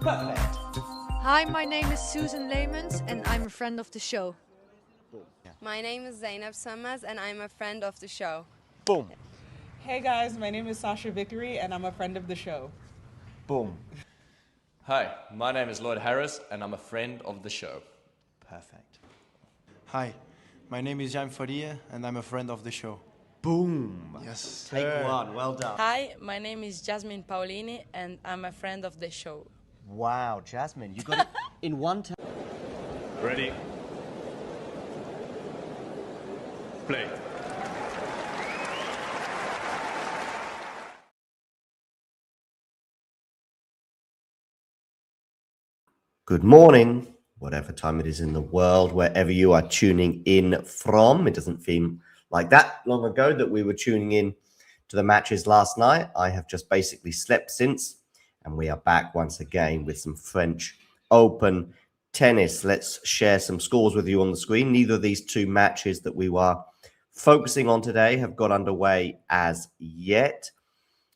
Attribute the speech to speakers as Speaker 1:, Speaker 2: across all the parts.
Speaker 1: Perfect.
Speaker 2: Hi, my name is Susan Leemans and I'm a friend of the show.
Speaker 3: My name is Zainab Sammaz and I'm a friend of the show.
Speaker 1: Boom.
Speaker 4: Hey guys, my name is Sasha Vickery and I'm a friend of the show.
Speaker 1: Boom.
Speaker 5: Hi, my name is Lloyd Harris and I'm a friend of the show.
Speaker 1: Perfect.
Speaker 6: Hi, my name is Jan Faria and I'm a friend of the show.
Speaker 1: Boom.
Speaker 6: Yes.
Speaker 1: Take one. Well done.
Speaker 7: Hi, my name is Jasmine Paolini and I'm a friend of the show.
Speaker 1: Wow, Jasmine, you got it in one time.
Speaker 8: Ready? Play.
Speaker 9: Good morning, whatever time it is in the world, wherever you are tuning in from. It doesn't seem like that long ago that we were tuning in to the matches last night. I have just basically slept since, and we are back once again with some French Open tennis. Let's share some scores with you on the screen. Neither of these two matches that we were focusing on today have got underway as yet.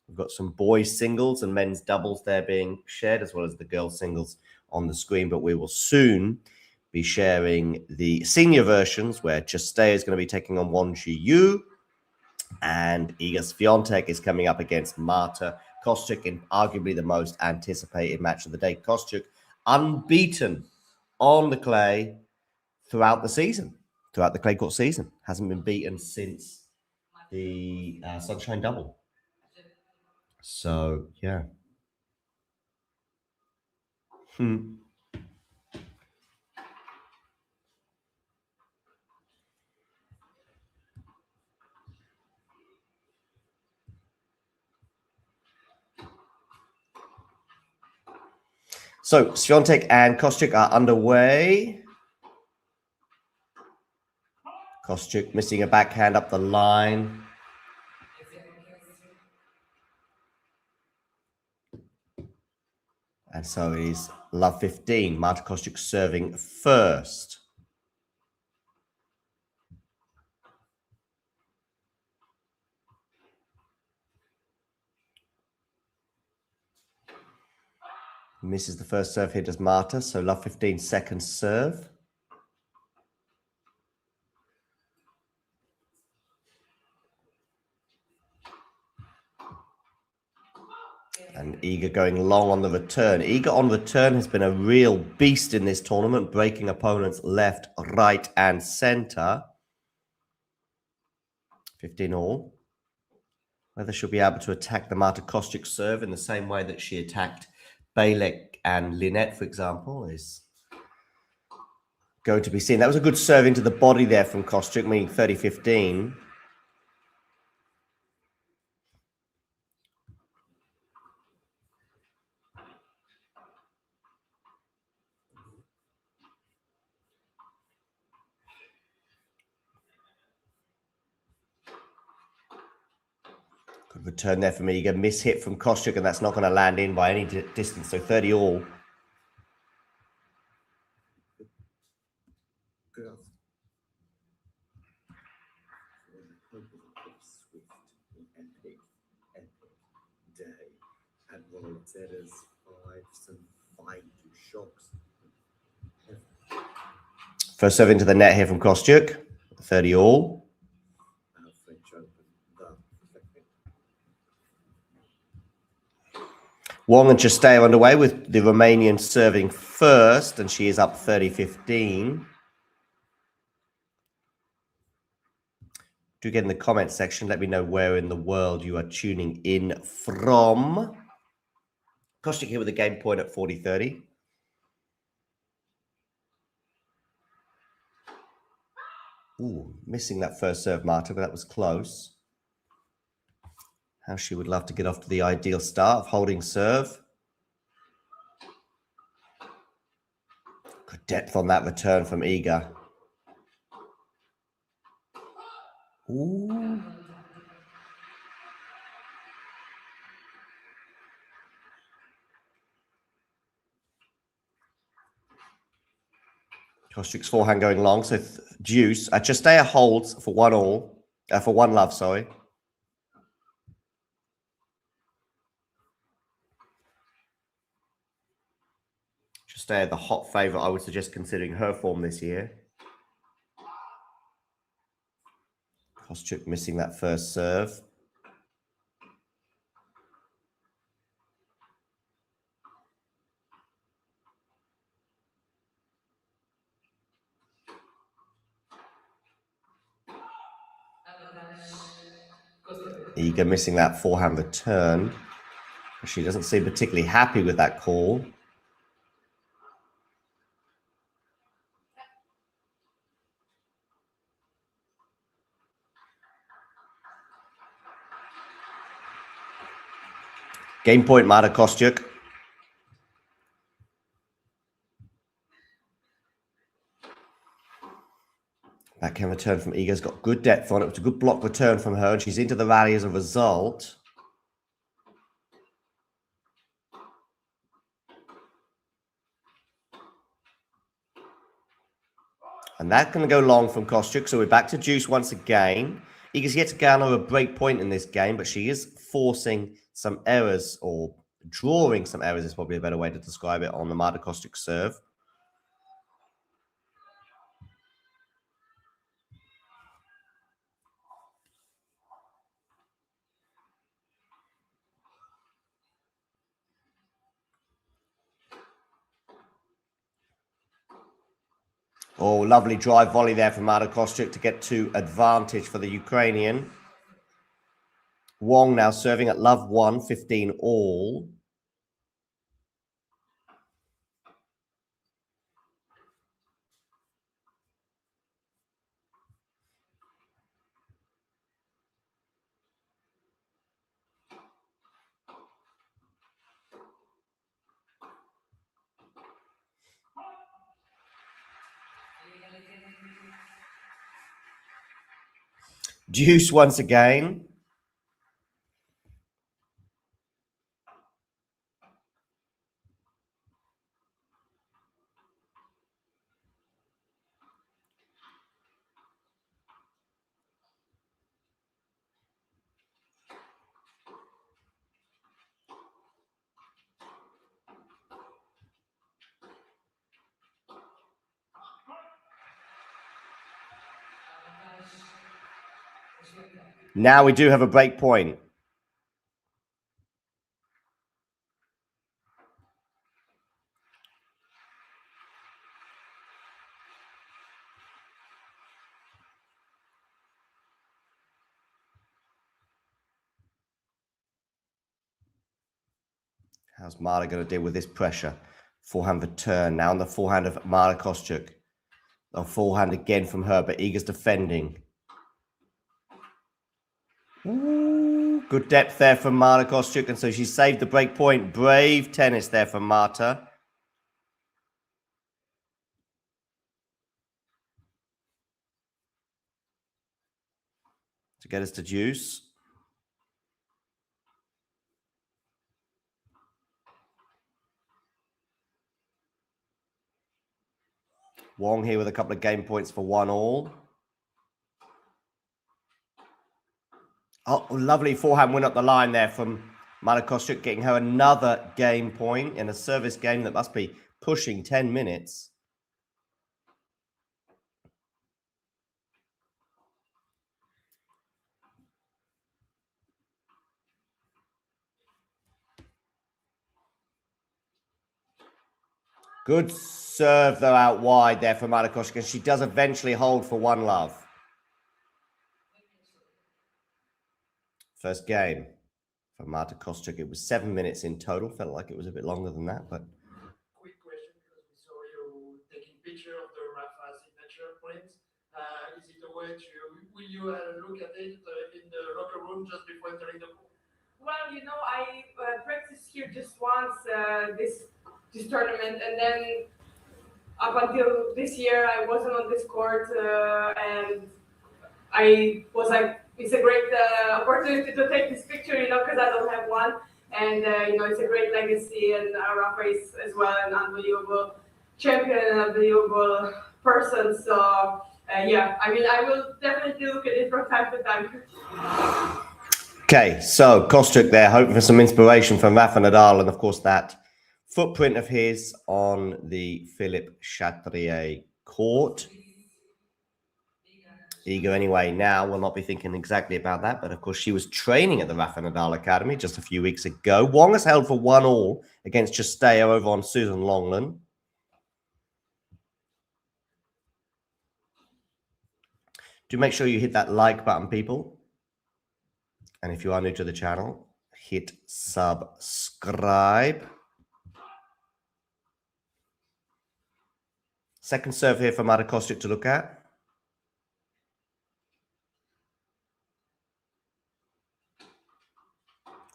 Speaker 9: We've got some boys singles and men's doubles there being shared, as well as the girls singles on the screen. But we will soon be sharing the senior versions, where Cîrstea is going to be taking on Xiyu, and Iga Swiatek is coming up against Marta Kostyuk in arguably the most anticipated match of the day. Kostyuk unbeaten on the clay throughout the season, throughout the clay court season. Hasn't been beaten since the Sunshine Double. So, yeah. So, Swiatek and Kostyuk are underway. Kostyuk missing a backhand up the line. And so it is love 15. Marta Kostyuk serving first. Misses the first serve here, does Marta. So love 15 second serve. And Iga going long on the return. Iga on return has been a real beast in this tournament, breaking opponents left, right, and center. 15 all. Whether she'll be able to attack the Marta Kostyuk serve in the same way that she attacked Bejlek and Linette, for example, is going to be seen. That was a good serve into the body there from Kostyuk, meaning 30-15. Good return there from Iga. Miss hit from Kostyuk, and that's not going to land in by any distance. So 30 all. And Roland said as some fight shocks. First serve into the net here from Kostyuk. 30 all. Wang and Cîrstea underway with the Romanian serving first, and she is up 30-15. Do get in the comment section. Let me know where in the world you are tuning in from. Kostyuk here with a game point at 40-30. Ooh, missing that first serve, Marta, but that was close. How she would love to get off to the ideal start of holding serve. Good depth on that return from Iga. Ooh. Kostyuk's forehand going long, so deuce. Cîrstea holds for 1 all, for 1 love, sorry. Cîrstea, the hot favourite, I would suggest considering her form this year. Kostyuk missing that first serve. Iga missing that forehand return. She doesn't seem particularly happy with that call. Game point, Marta Kostyuk. Backhand return from Iga's got good depth on it. It was a good block return from her, and she's into the rally as a result. And that's going to go long from Kostyuk. So we're back to deuce once again. Iga's yet to garner a break point in this game, but she is forcing some errors, or drawing some errors is probably a better way to describe it, on the Marta Kostyuk serve. Oh, lovely drive volley there from Marta Kostyuk to get to advantage for the Ukrainian. Wang now serving at love 1, 15 all. Deuce once again. Now we do have a break point. How's Marta going to deal with this pressure? Forehand return. Now on the forehand of Marta Kostyuk. A forehand again from her, but Iga's defending. Ooh, good depth there from Marta Kostyuk, and so she saved the break point. Brave tennis there from Marta. To get us to deuce. Wang here with a couple of game points for 1 all. Oh, lovely forehand win up the line there from Marta Kostyuk, getting her another game point in a service game that must be pushing 10 minutes. Good serve, though, out wide there for Marta Kostyuk, and she does eventually hold for 1 love. First game for Marta Kostyuk. It was 7 minutes in total. Felt like it was a bit longer than that, but...
Speaker 10: Quick question, because we saw you taking picture of the Rafa signature prints. Is it a way to... Will you look at it in the locker room just before entering the pool?
Speaker 11: Well, you know, I practiced here just once this tournament, and then up until this year I wasn't on this court, and I was like, it's a great opportunity to take this picture, you know, because I don't have one, and you know, it's a great legacy, and Rafa is as well an unbelievable champion, an unbelievable person. So yeah, I mean, I will definitely look at it from time to time.
Speaker 9: Okay, so Kostyuk there, hoping for some inspiration from Rafa Nadal, and of course that footprint of his on the Philippe Chatrier court. Iga anyway now will not be thinking exactly about that, but of course she was training at the Rafa Nadal Academy just a few weeks ago. Wang has held for 1 all against Cîrstea over on Susan Longland. Do make sure you hit that like button, people. And if you are new to the channel, hit subscribe. Second serve here for Marta Kostyuk to look at.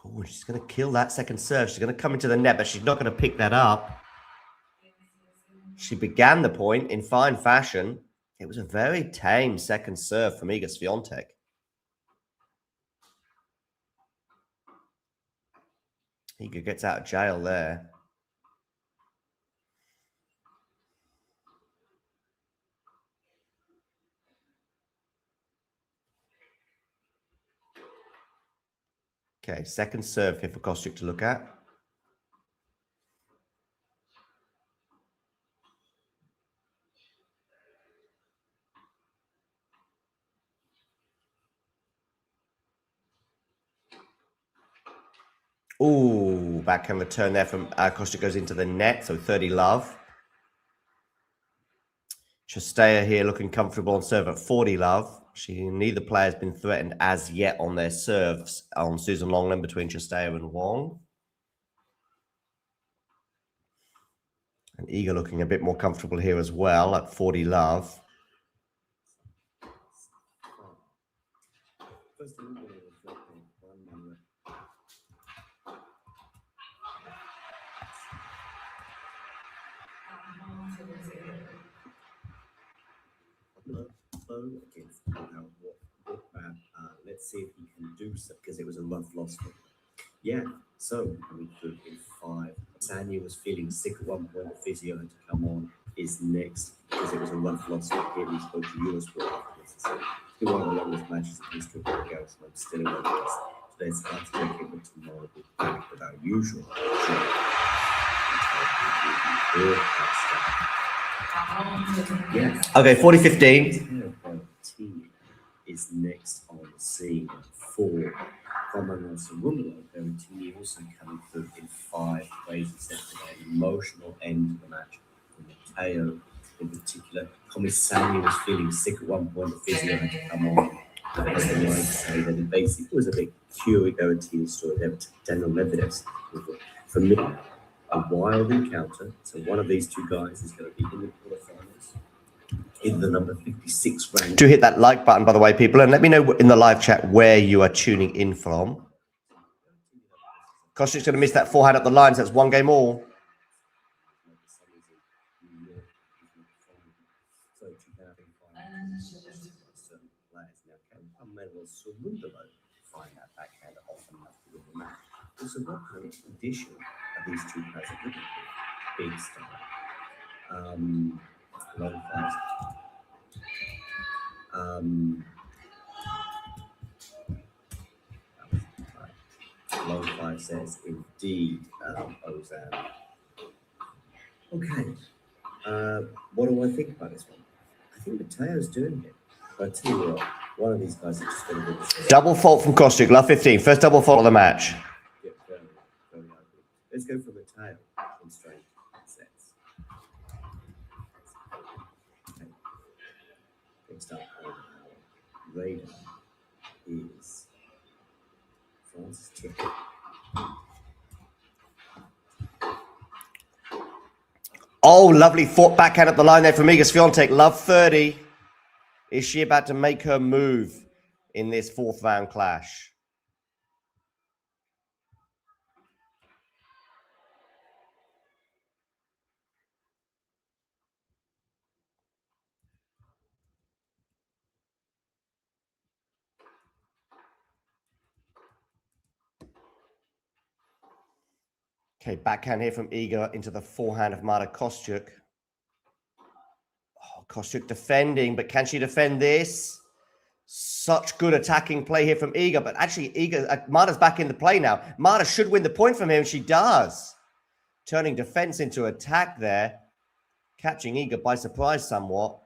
Speaker 9: Oh, she's going to kill that second serve. She's going to come into the net, but she's not going to pick that up. She began the point in fine fashion. It was a very tame second serve from Iga Swiatek. Iga gets out of jail there. Okay, second serve here for Kostyuk to look at. Ooh, backhand return there from Kostyuk goes into the net, so 30 love. Xirstea here looking comfortable on serve at 40 love. Neither player has been threatened as yet on their serves on Susan Longland between Xirstea and Wang. And Iga looking a bit more comfortable here as well at 40 love.
Speaker 12: Against let's see if he can do so, because it was a rough loss for him. Yeah, so coming through in 5. Sanya was feeling sick at one point. The physio had to come on. Is next because it was a rough loss for him. He spoke to you as well. So still one of the longest matches in history of the Garros, and I'm still in one of those. Today's about to take it, but tomorrow we'll be back with our usual. Yeah.
Speaker 9: Okay, 40-15.
Speaker 12: Is next on the scene for Roland Sorana. Berrettini also coming through in 5 ways instead of an emotional end to the match. For Matteo in particular, Commissani was feeling sick at one point. The physio had to come on. As they like to say that it basically was a big Curie Berrettini story there with Daniel Medvedev's. For me, a wild encounter. So one of these two guys is going to be in the quarterfinals. In the number 56 rank.
Speaker 9: Do hit that like button, by the way, people, and let me know in the live chat where you are tuning in from. Kostyuk's going to miss that forehand up the lines. That's 1 game all.
Speaker 12: Find that backhand often enough to win the match. Also, what kind of condition are these two players looking for? Big style. Long fives. Long 5 says indeed, Ozan. Okay. What do I think about this one? I think Matteo's doing it. But I tell you what, one of these guys is just going to do this.
Speaker 9: Double fault from Kostyuk, love 15. First double fault of the match.
Speaker 12: Yeah, very, very ugly. Let's go for Matteo in straight sets. Okay. Next up on our radar is Francis Tiafoe.
Speaker 9: Oh, lovely fought backhand at the line there from Iga Swiatek. Love 30. Is she about to make her move in this 4th round clash? Okay, backhand here from Iga into the forehand of Marta Kostyuk. Oh, Kostyuk defending, but can she defend this? Such good attacking play here from Iga, but actually Iga, Marta's back in the play now. Marta should win the point from here, and she does. Turning defense into attack there. Catching Iga by surprise somewhat.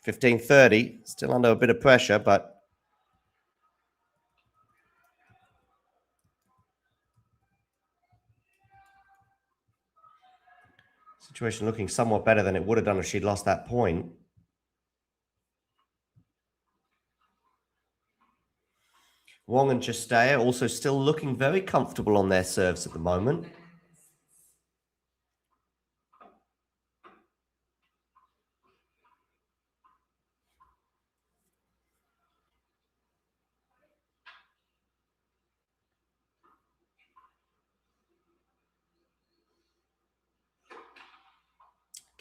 Speaker 9: $15.30, still under a bit of pressure, but situation looking somewhat better than it would have done if she'd lost that point. Wang and Xirstea also still looking very comfortable on their serves at the moment.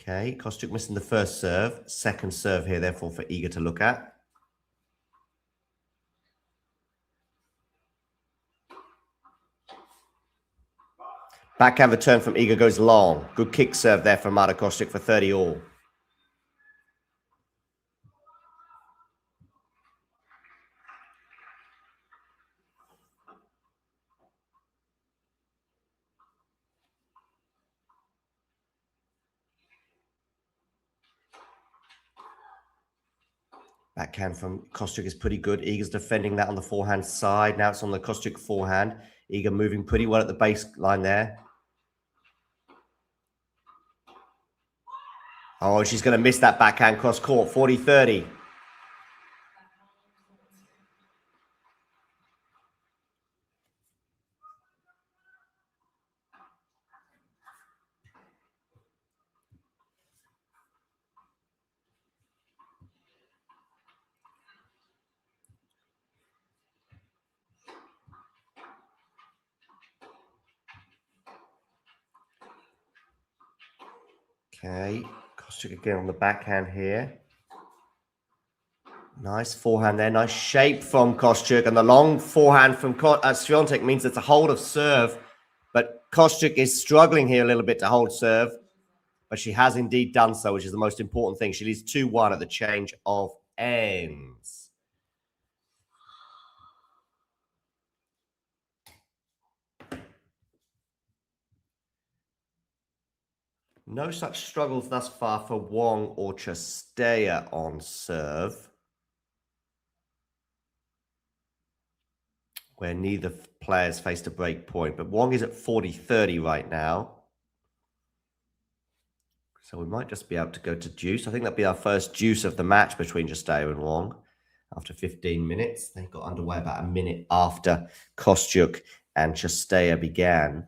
Speaker 9: Okay, Kostyuk missing the first serve. Second serve here, therefore, for Iga to look at. Backhand return from Iga goes long. Good kick serve there from Marta Kostyuk for 30 all. Backhand from Kostyuk is pretty good. Iga's defending that on the forehand side. Now it's on the Kostyuk forehand. Iga moving pretty well at the baseline there. Oh, she's going to miss that backhand cross court. 40-30. Okay, Kostyuk again on the backhand here. Nice forehand there. Nice shape from Kostyuk. And the long forehand from Swiatek means it's a hold of serve. But Kostyuk is struggling here a little bit to hold serve. But she has indeed done so, which is the most important thing. She leads 2-1 at the change of ends. No such struggles thus far for Wang or Cîrstea on serve, where neither players faced a break point. But Wang is at 40-30 right now. So we might just be able to go to deuce. I think that'll be our first deuce of the match between Cîrstea and Wang after 15 minutes. They got underway about a minute after Kostyuk and Cîrstea began.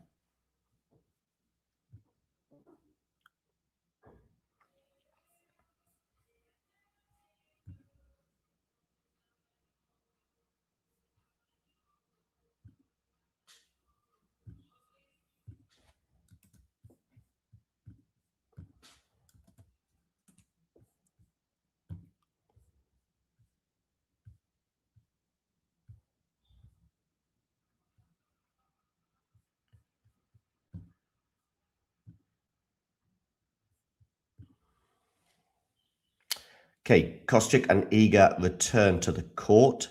Speaker 9: Okay, Kostyuk and Iga return to the court.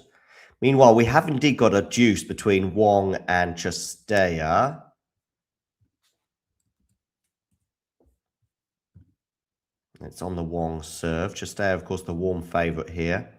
Speaker 9: Meanwhile, we have indeed got a deuce between Wang and Cîrstea. It's on the Wang serve. Cîrstea, of course, the warm favourite here.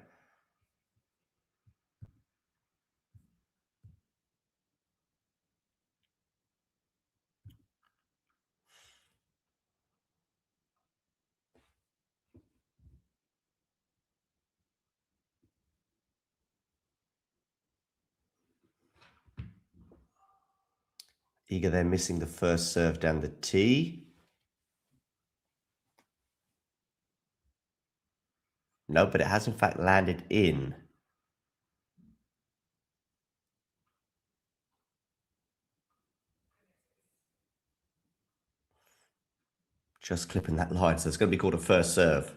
Speaker 9: Iga then missing the first serve down the tee. No, but it has in fact landed in. Just clipping that line, so it's going to be called a first serve.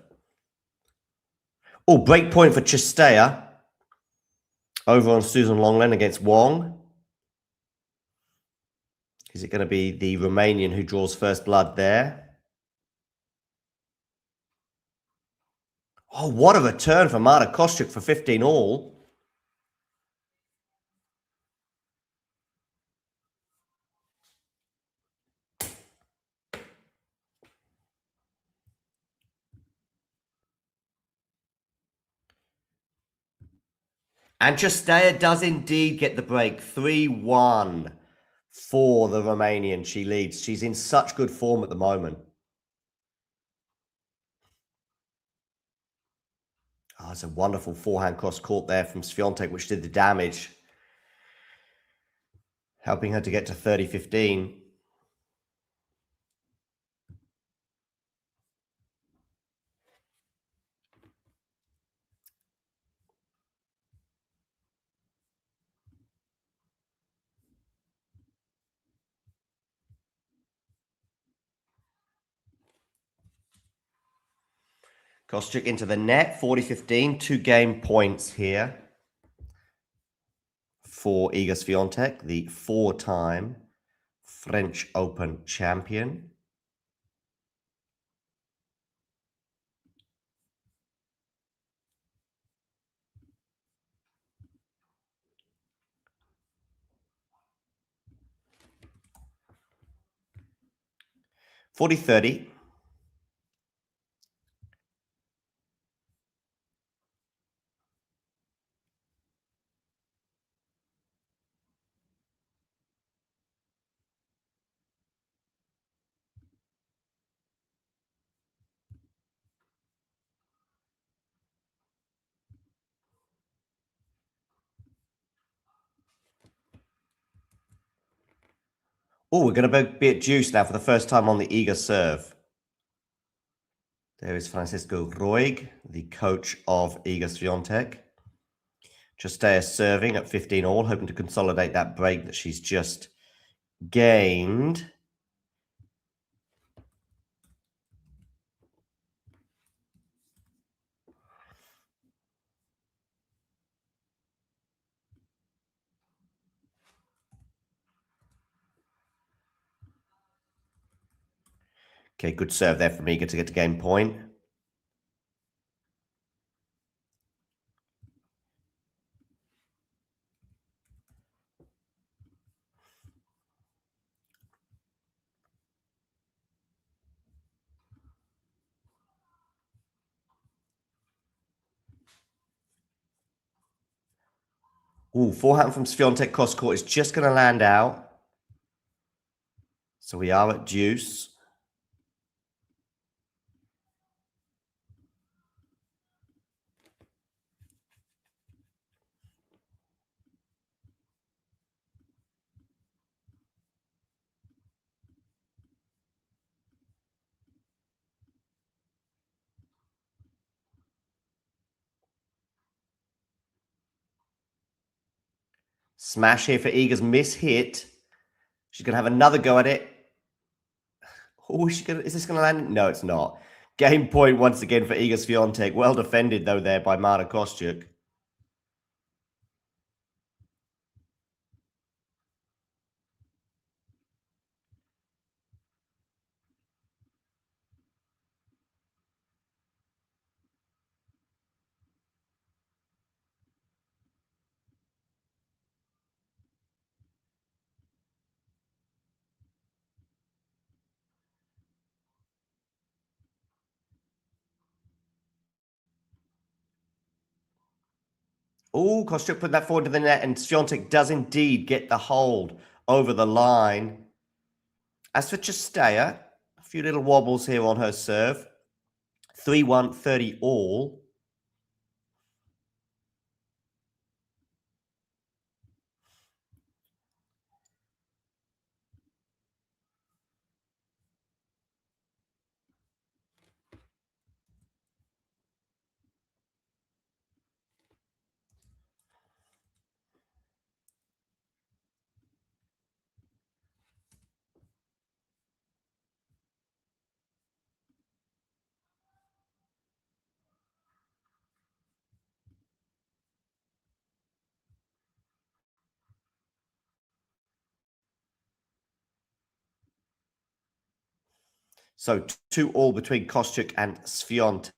Speaker 9: Oh, break point for Cîrstea. Over on Susan Longland against Wang. Is it going to be the Romanian who draws first blood there? Oh, what a return for Marta Kostyuk for 15 all. And Cîrstea does indeed get the break. 3-1 for the Romanian. She leads. She's in such good form at the moment. Oh, it's a wonderful forehand cross court there from Swiatek, which did the damage, helping her to get to 30-15. Kostyuk into the net, 40-15, 2 game points here for Iga Swiatek, the 4-time French Open champion. (40-30). Oh, we're going to be at deuce now for the first time on the eager serve. There is Francisco Roig, the coach of Iga Swiatek. Cîrstea serving at 15 all, hoping to consolidate that break that she's just gained. Okay, good serve there from Iga to get to game point. Ooh, forehand from Swiatek cross court is just going to land out. So we are at deuce. Smash here for Iga's miss hit. She's going to have another go at it. Oh, is this going to land? No, it's not. Game point once again for Iga Swiatek. Well defended, though, there by Marta Kostyuk. Oh, Kostyuk put that forward to the net, and Swiatek does indeed get the hold over the line. As for Cîrstea, a few little wobbles here on her serve. 3-1, 30 all. So 2 all between Kostyuk and Swiatek.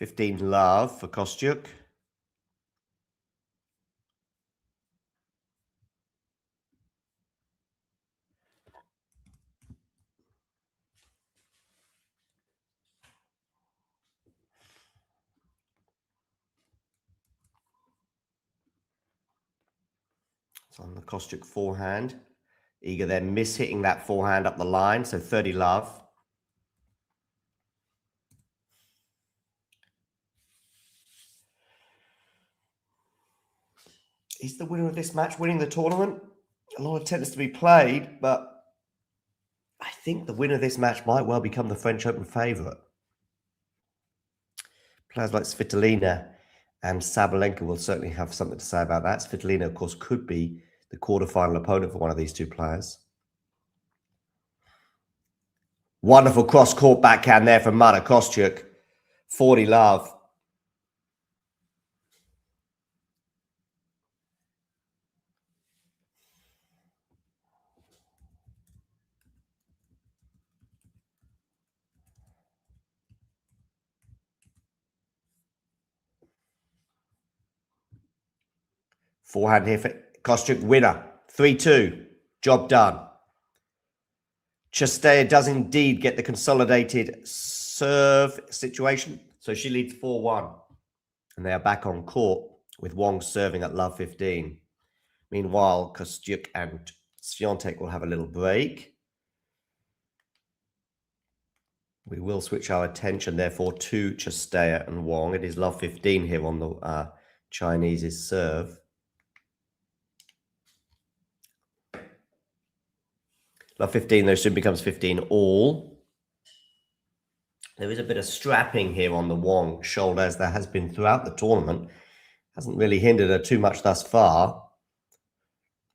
Speaker 9: $15 love for Kostyuk. It's on the Kostyuk forehand. Iga then miss-hitting that forehand up the line, so 30 love. Is the winner of this match winning the tournament? A lot of tennis to be played, but I think the winner of this match might well become the French Open favourite. Players like Svitolina and Sabalenka will certainly have something to say about that. Svitolina, of course, could be the quarterfinal opponent for one of these two players. Wonderful cross-court backhand there from Marta Kostyuk. 40 love. Forehand here for Kostyuk, winner. 3-2. Job done. Cîrstea does indeed get the consolidated serve situation. So she leads 4-1. And they are back on court with Wang serving at love 15. Meanwhile, Kostyuk and Swiatek will have a little break. We will switch our attention, therefore, to Cîrstea and Wang. It is love 15 here on the Chinese's serve. Love 15, though, soon becomes 15 all. There is a bit of strapping here on the Wang shoulder, as there has been throughout the tournament. Hasn't really hindered her too much thus far.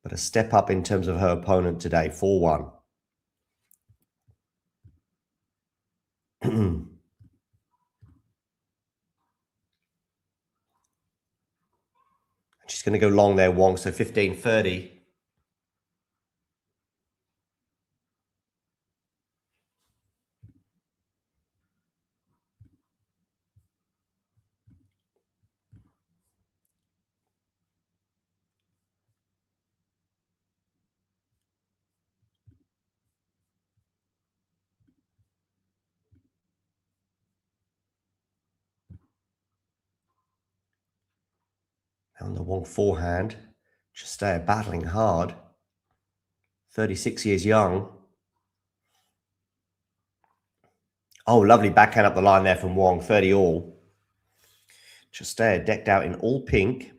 Speaker 9: But a step up in terms of her opponent today, 4-1. She's going to go long there, Wang, so 15-30. On the Wang forehand, Cîrstea battling hard. 36 years young. Oh, lovely backhand up the line there from Wang, 30 all. Cîrstea decked out in all pink.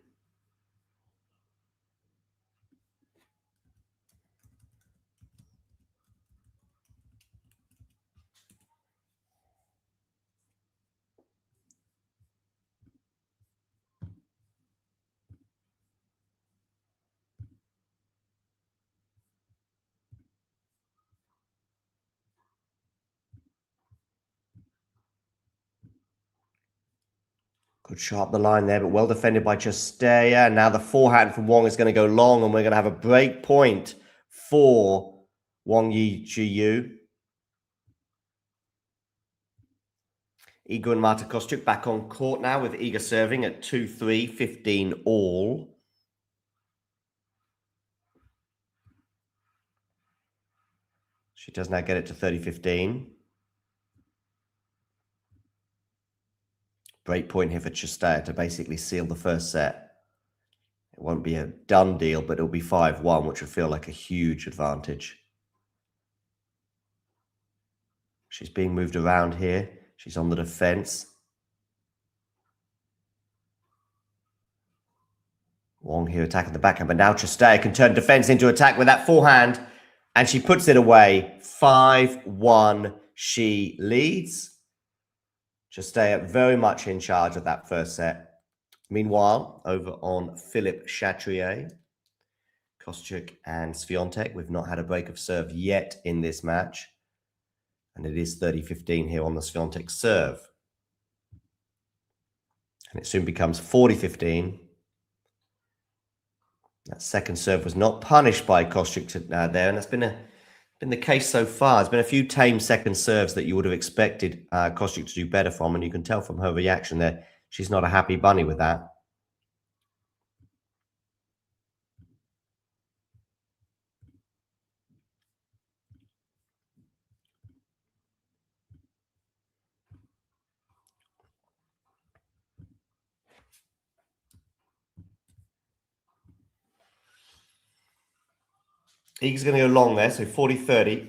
Speaker 9: Good shot up the line there, but well defended by Cîrstea. Now the forehand from Wang is going to go long, and we're going to have a break point for Wang Xiyu. Iga and Marta Kostyuk back on court now, with Iga serving at 2-3, 15 all. She does now get it to 30-15. Break point here for Cîrstea to basically seal the first set. It won't be a done deal, but it'll be 5-1, which would feel like a huge advantage. She's being moved around here. She's on the defense. Wang here attacking the backhand, but now Cîrstea can turn defense into attack with that forehand, and she puts it away. 5-1, she leads. Cîrstea very much in charge of that first set. Meanwhile, over on Philippe Chatrier, Kostyuk and Swiatek, we've not had a break of serve yet in this match. And it is 30-15 here on the Swiatek serve. And it soon becomes 40-15. That second serve was not punished by Kostyuk there, and that's been the case so far. There's been a few tame second serves that you would have expected Kostyuk to do better from, and you can tell from her reaction there, she's not a happy bunny with that. Iga's going to go long there, so 40-30.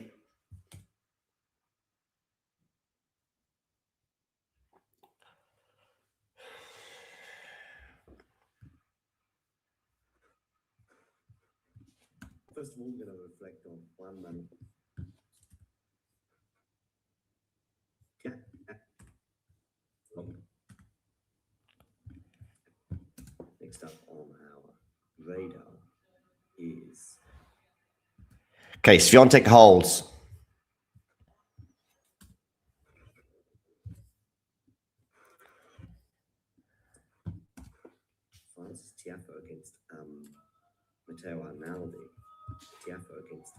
Speaker 12: First of all, we're going to reflect on one moment. Next up on our radar is...
Speaker 9: Okay, Swiatek holds.
Speaker 12: Francis Tiafoe against Matteo Arnaldi. Tiafoe against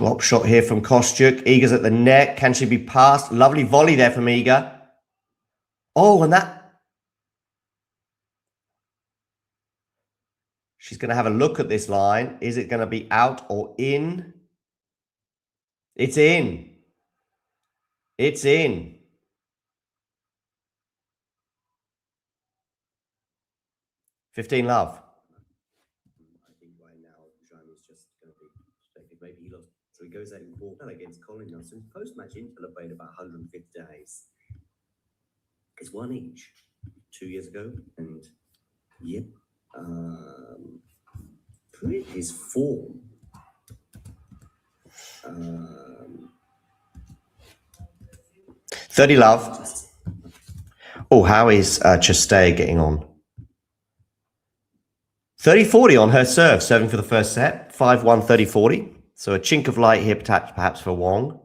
Speaker 9: Drop shot here from Kostyuk. Iga's at the net. Can she be passed? Lovely volley there from Iga. Oh, and that... She's going to have a look at this line. Is it going to be out or in? It's in. It's in. $15 love.
Speaker 12: I think right now, Jean is just going to be maybe he lost. So he goes out and walks against Colin now. So his post-match Intel played about 150 days. It's one each 2 years ago. And yep. His form.
Speaker 9: 30 love. Oh, how is Xirstea getting on? 30-40 on her serve, serving for the first set. 5-1, 30-40. So a chink of light here, perhaps for Wang.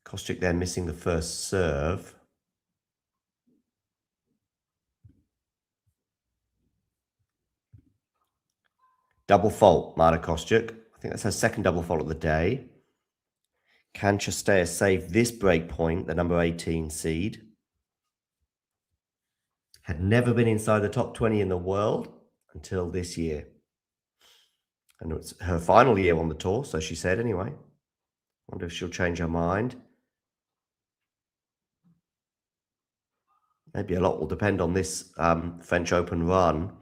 Speaker 9: Kostyuk there missing the first serve. Double fault, Marta Kostyuk. I think that's her second double fault of the day. Can Xirstea save this break point, the number 18 seed? Had never been inside the top 20 in the world until this year. And it's her final year on the tour, so she said anyway. Wonder if she'll change her mind. Maybe a lot will depend on this French Open run.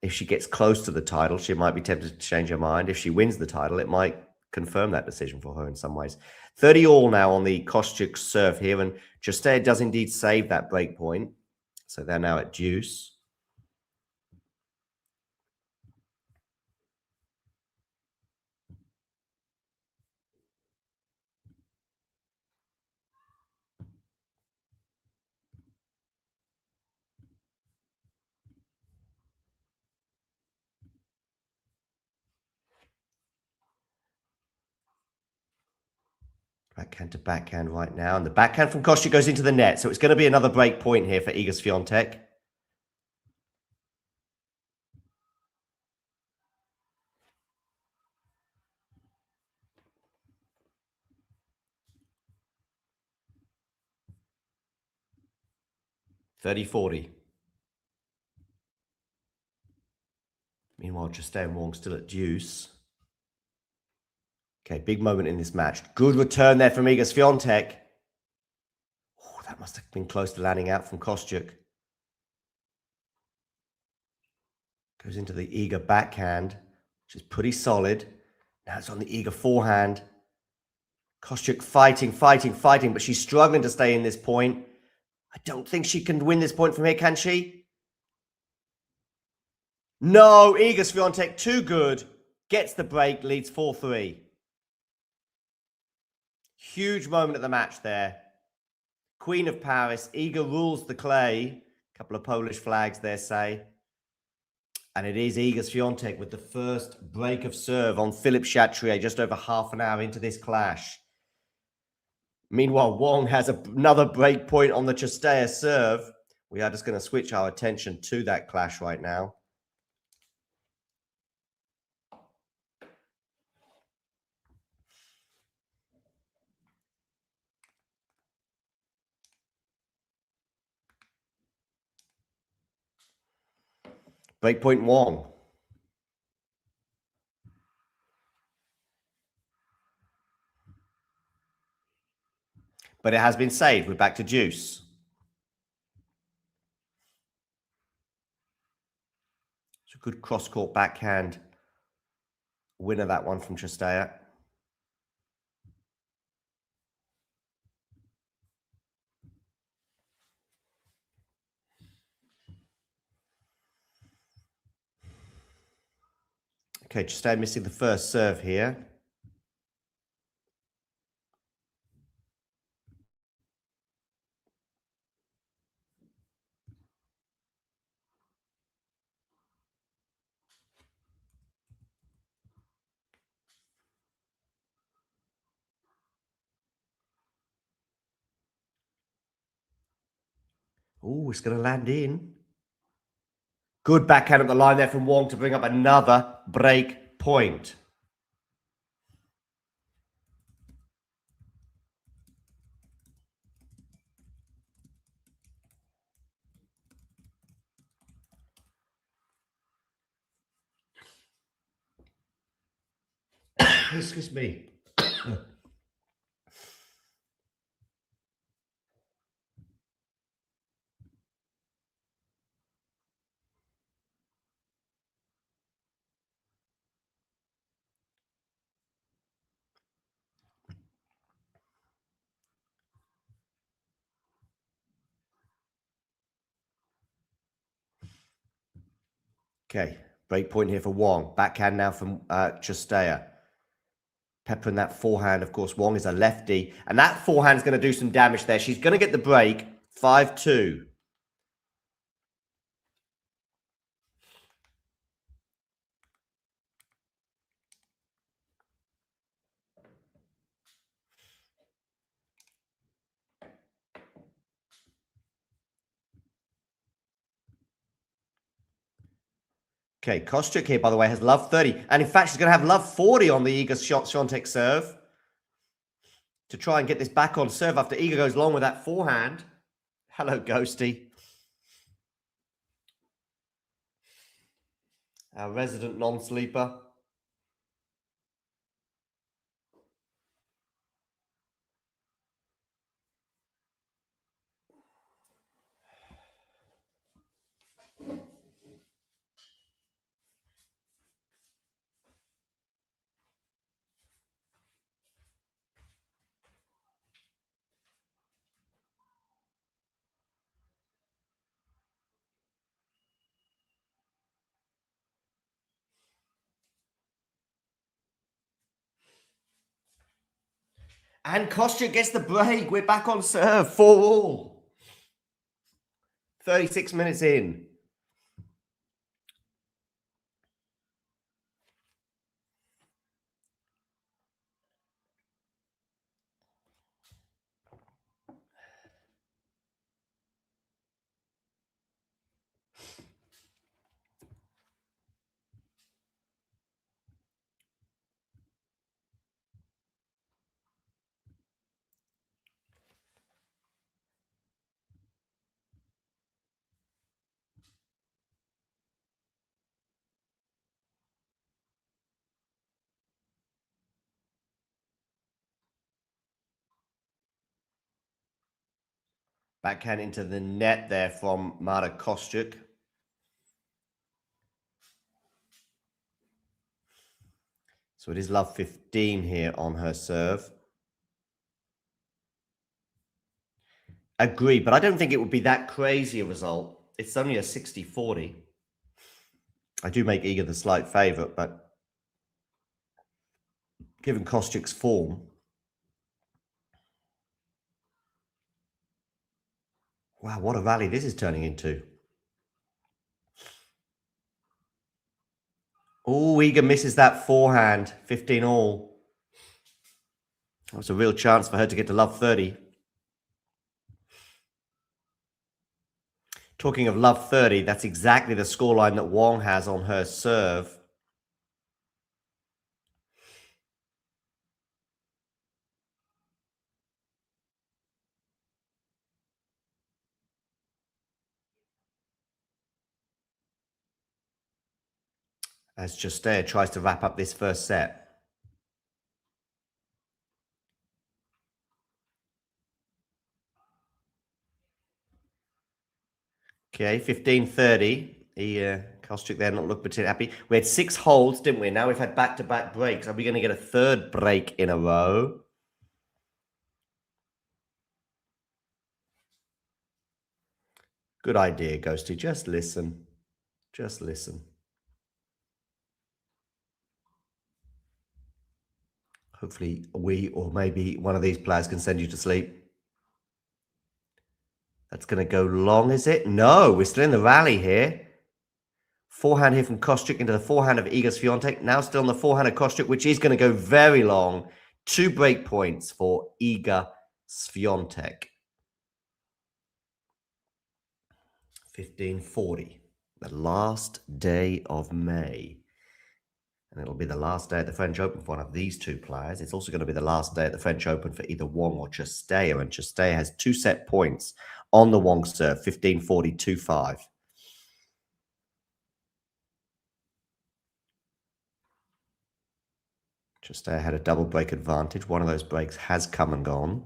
Speaker 9: If she gets close to the title, she might be tempted to change her mind. If she wins the title, it might confirm that decision for her in some ways. 30 all now on the Kostyuk serve here, and Xirstea does indeed save that break point. So they're now at deuce. Backhand to backhand right now. And the backhand from Kostyuk goes into the net. So it's going to be another break point here for Iga Swiatek. $30-40. Meanwhile, Xirstea and Wang still at deuce. Okay, big moment in this match. Good return there from Iga Swiatek. Oh, that must have been close to landing out from Kostyuk. Goes into the Iga backhand, which is pretty solid. Now it's on the Iga forehand. Kostyuk fighting, but she's struggling to stay in this point. I don't think she can win this point from here, can she? No, Iga Swiatek, too good. Gets the break, leads 4-3. Huge moment of the match there. Queen of Paris, Iga rules the clay. A couple of Polish flags there say. And it is Iga Swiatek with the first break of serve on Philippe Chatrier just over half an hour into this clash. Meanwhile, Wang has another break point on the Xirstea serve. We are just going to switch our attention to that clash right now. Breakpoint Wang. But it has been saved. We're back to deuce. It's a good cross-court backhand winner, that one from Xirstea. Okay, Xirstea missing the first serve here. Oh, it's going to land in. Good backhand up the line there from Wang to bring up another break point. Excuse me. Okay, break point here for Wang. Backhand now from Cîrstea. Peppering that forehand. Of course, Wang is a lefty. And that forehand is going to do some damage there. She's going to get the break. 5-2. Okay, Kostyuk here, by the way, has love 30. And in fact, she's going to have love 40 on the Iga Swiatek serve to try and get this back on serve after Iga goes long with that forehand. Hello, Ghosty. Our resident non-sleeper. And Kostyuk gets the break. We're back on serve. 4-all. 36 minutes in. Backhand into the net there from Marta Kostyuk. So it is love 15 here on her serve. Agree, but I don't think it would be that crazy a result. It's only a 60-40. I do make Iga the slight favourite, but given Kostyuk's form, wow, what a rally this is turning into. Oh, Iga misses that forehand, 15-all. That was a real chance for her to get to love 30. Talking of love 30, that's exactly the scoreline that Wang has on her serve. As Cîrstea tries to wrap up this first set. Okay, 15-30. Kostyuk there not look particularly happy. We had 6 holds, didn't we? Now we've had back-to-back breaks. Are we going to get a third break in a row? Good idea, Ghosty. Just listen. Just listen. Hopefully we or maybe one of these players can send you to sleep. That's going to go long, is it? No, we're still in the rally here. Forehand here from Kostyuk into the forehand of Iga Swiatek. Now still on the forehand of Kostyuk, which is going to go very long. 2 break points for Iga Swiatek. 15-40. The last day of May. And it'll be the last day at the French Open for one of these two players. It's also going to be the last day at the French Open for either Wang or Cîrstea. And Cîrstea has 2 set points on the Wang serve, 15-40, 2-5. Cîrstea had a double break advantage. One of those breaks has come and gone.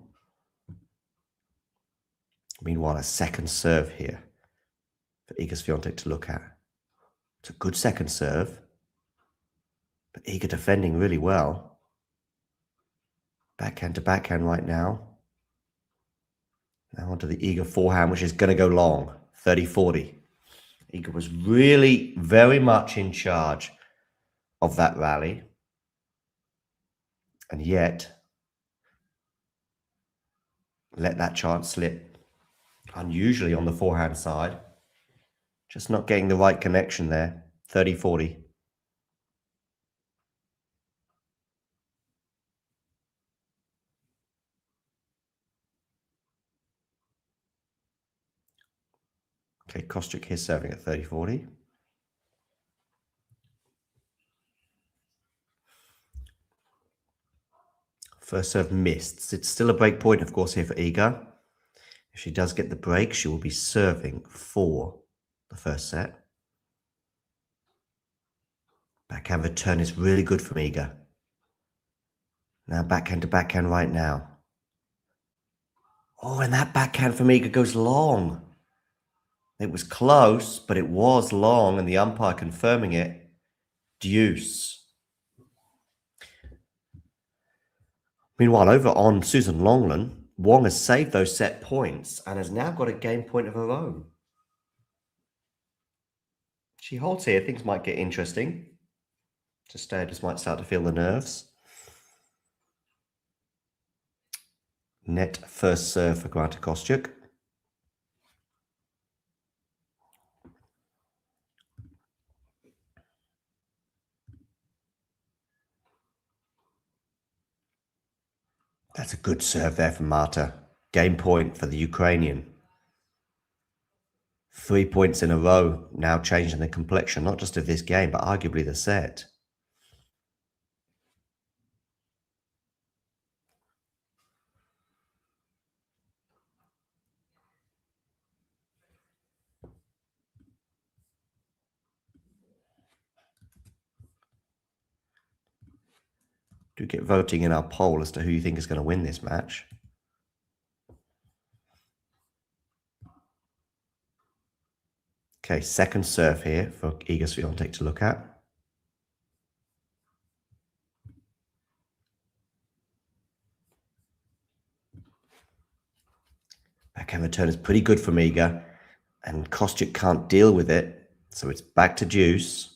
Speaker 9: Meanwhile, a second serve here for Iga Swiatek to look at. It's a good second serve. But Iga defending really well. Backhand to backhand right now. Now onto the Iga forehand, which is going to go long. 30-40. Iga was really very much in charge of that rally. And yet, let that chance slip. Unusually on the forehand side. Just not getting the right connection there. 30-40. Okay, Kostyuk here serving at 30-40. First serve missed. It's still a break point, of course, here for Iga. If she does get the break, she will be serving for the first set. Backhand return is really good from Iga. Now backhand to backhand right now. Oh, and that backhand from Iga goes long. It was close, but it was long, and the umpire confirming it. Deuce. Meanwhile, over on Susan Longland, Wang has saved those set points and has now got a game point of her own. She holds here. Things might get interesting. Cîrstea just might start to feel the nerves. Net first serve for Granta Kostyuk. That's a good serve there from Marta. Game point for the Ukrainian. 3 points in a row, now changing the complexion, not just of this game, but arguably the set. Do get voting in our poll as to who you think is going to win this match. Okay, second serve here for Iga Swiatek to look at. Backhand return is pretty good from Iga, and Kostyuk can't deal with it, so it's back to deuce.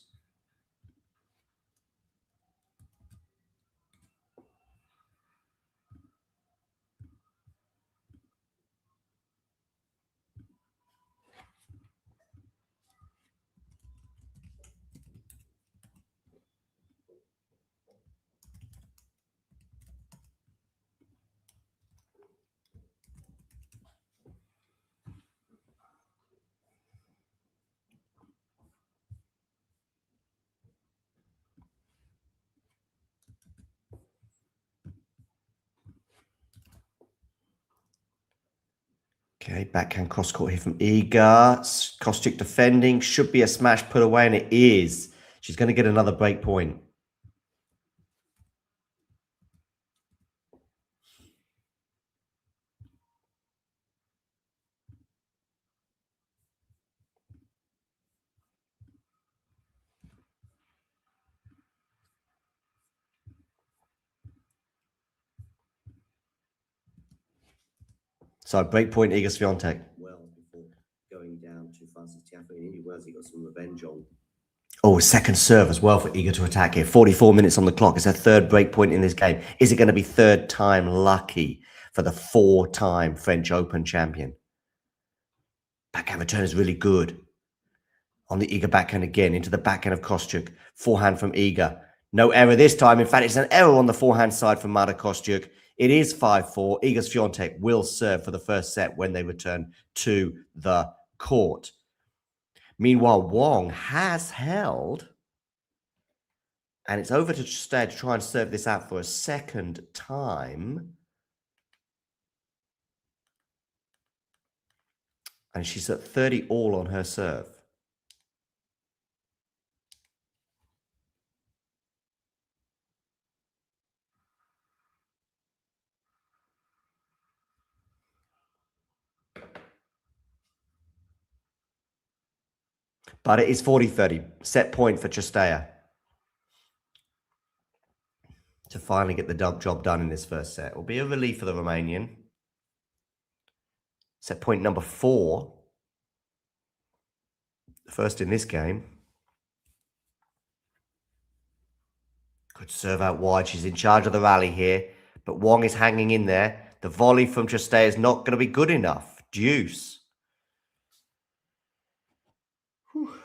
Speaker 9: Okay, backhand cross court here from Iga. Kostyuk defending. Should be a smash put away, and it is. She's going to get another break point. So break point, Iga Swiatek.
Speaker 12: Well, before going down to Francis Tiafoe in Indy Wells, he got some revenge on.
Speaker 9: Oh, second serve as well for Iga to attack here. 44 minutes on the clock. It's her third break point in this game. Is it going to be third time lucky for the 4-time French Open champion? Backhand return is really good. On the Iga backhand again, into the backhand of Kostyuk. Forehand from Iga. No error this time. In fact, it's an error on the forehand side from Marta Kostyuk. It is 5-4. Iga Swiatek will serve for the first set when they return to the court. Meanwhile, Wang has held. And it's over to Xiyu to try and serve this out for a second time. And she's at 30 all on her serve. But it is 40-30. Set point for Cîrstea to finally get the job done in this first set. It will be a relief for the Romanian. Set point number 4. First in this game. Good serve out wide. She's in charge of the rally here. But Wang is hanging in there. The volley from Cîrstea is not going to be good enough. Deuce. Whew.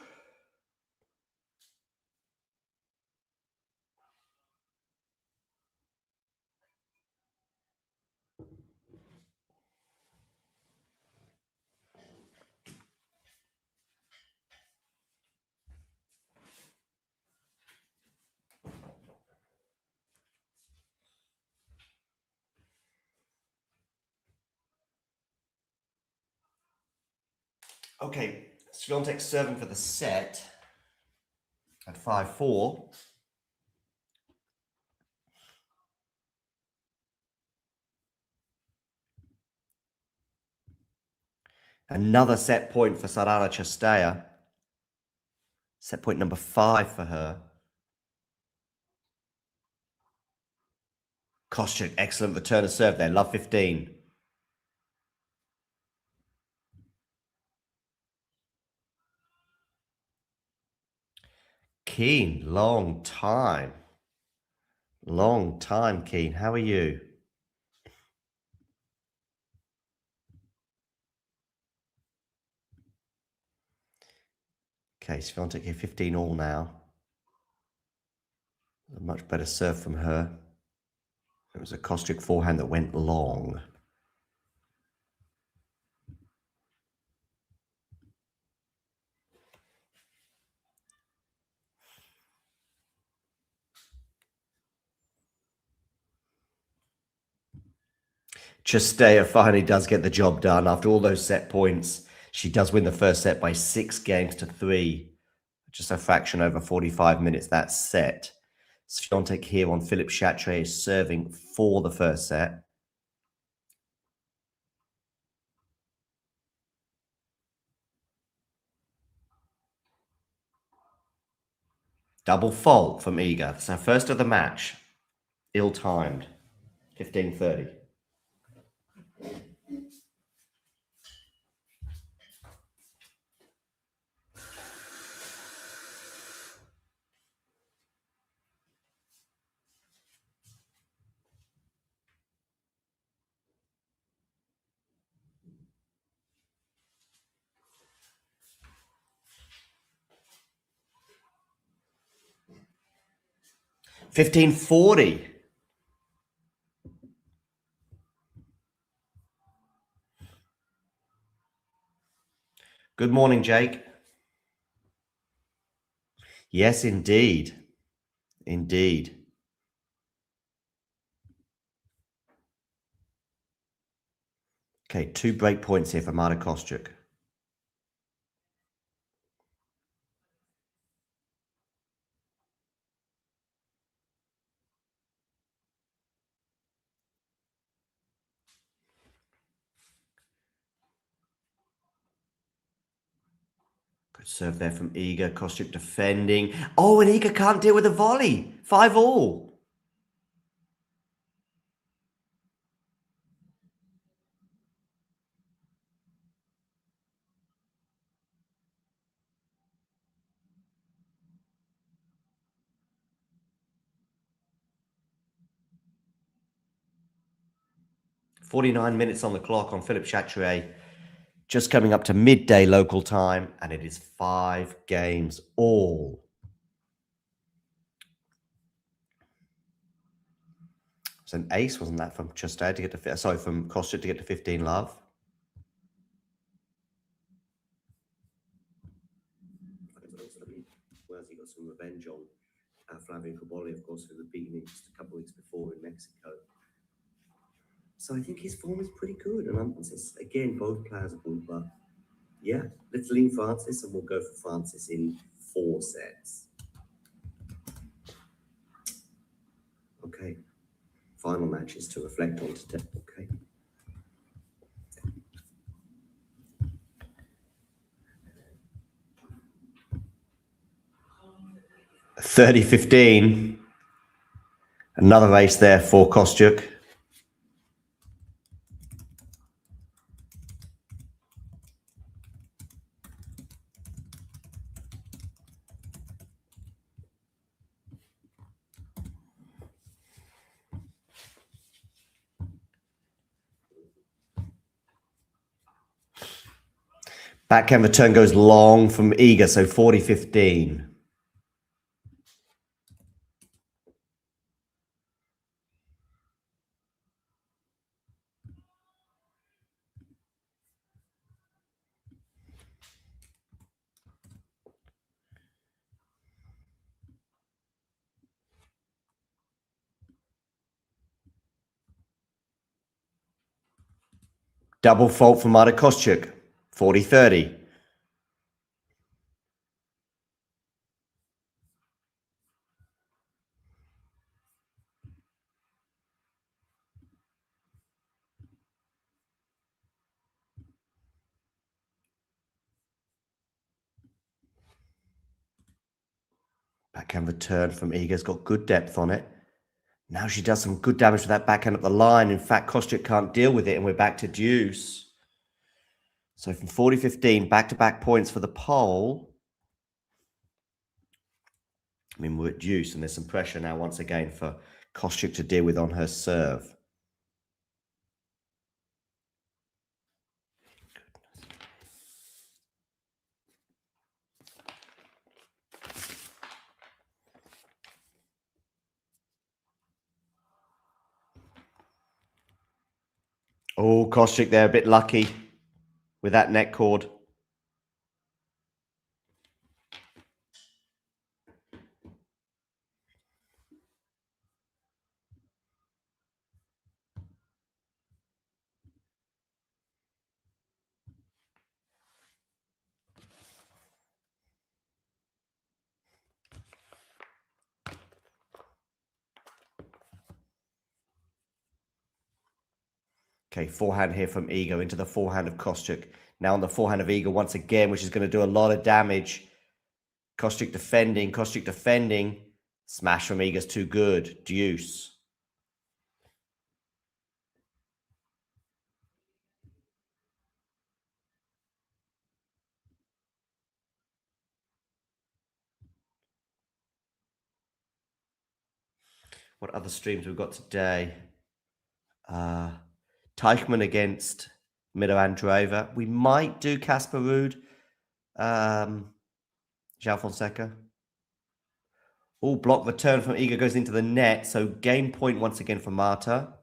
Speaker 9: Okay, Swiatek serving for the set at 5-4. Another set point for Sorana Cîrstea. Set point number 5 for her. Kostyuk, excellent return of serve there. Love 15. Keen, long time. Long time, Keen. How are you? Okay, Swiatek here, 15 all now. A much better serve from her. It was a Kostyuk forehand that went long. Cîrstea finally does get the job done. After all those set points, she does win the first set by 6 games to 3. Just a fraction over 45 minutes, that set. Swiatek here on Philippe Chatrier is serving for the first set. Double fault from Iga. It's her first of the match. Ill-timed. 15-30. $15.40. Good morning, Jake. Yes, indeed. Indeed. Okay, 2 break points here for Marta Kostyuk. Good serve there from Iga. Kostyuk defending. Oh, and Iga can't deal with the volley. 5 all. $49 minutes on the clock on Philippe Chatrier. Just coming up to midday local time, and it is 5 games all. It's an ace, wasn't that, from Cîrstea to get to, sorry, from Kostyuk to get to 15 love.
Speaker 12: Flavio Cobolli, of course, who had beaten him just a couple of weeks before in Mexico. So I think his form is pretty good. And again, both players are good, but yeah, let's lean Francis and we'll go for Francis in 4 sets. Okay. Final matches to reflect on today. Okay.
Speaker 9: $30-15. Another race there for Kostyuk. Backhand return goes long from Iga, so 40-15. Double fault for Marta Kostyuk, 40-30. Backhand return from Iga's got good depth on it. Now she does some good damage with that backhand up the line. In fact, Kostyuk can't deal with it, and we're back to deuce. So from 40-15, back-to-back points for the pole. I mean, we're at deuce, and there's some pressure now once again for Kostyuk to deal with on her serve. Oh, Kostyuk there, a bit lucky with that net cord. Okay, forehand here from Iga into the forehand of Kostyuk. Now on the forehand of Iga once again, which is going to do a lot of damage. Kostyuk defending. Smash from Iga's too good. Deuce. What other streams we've got today? Teichmann against Milo Andreeva. We might do Casper Ruud. João Fonseca. Oh, block return from Iga goes into the net. So game point once again for Marta.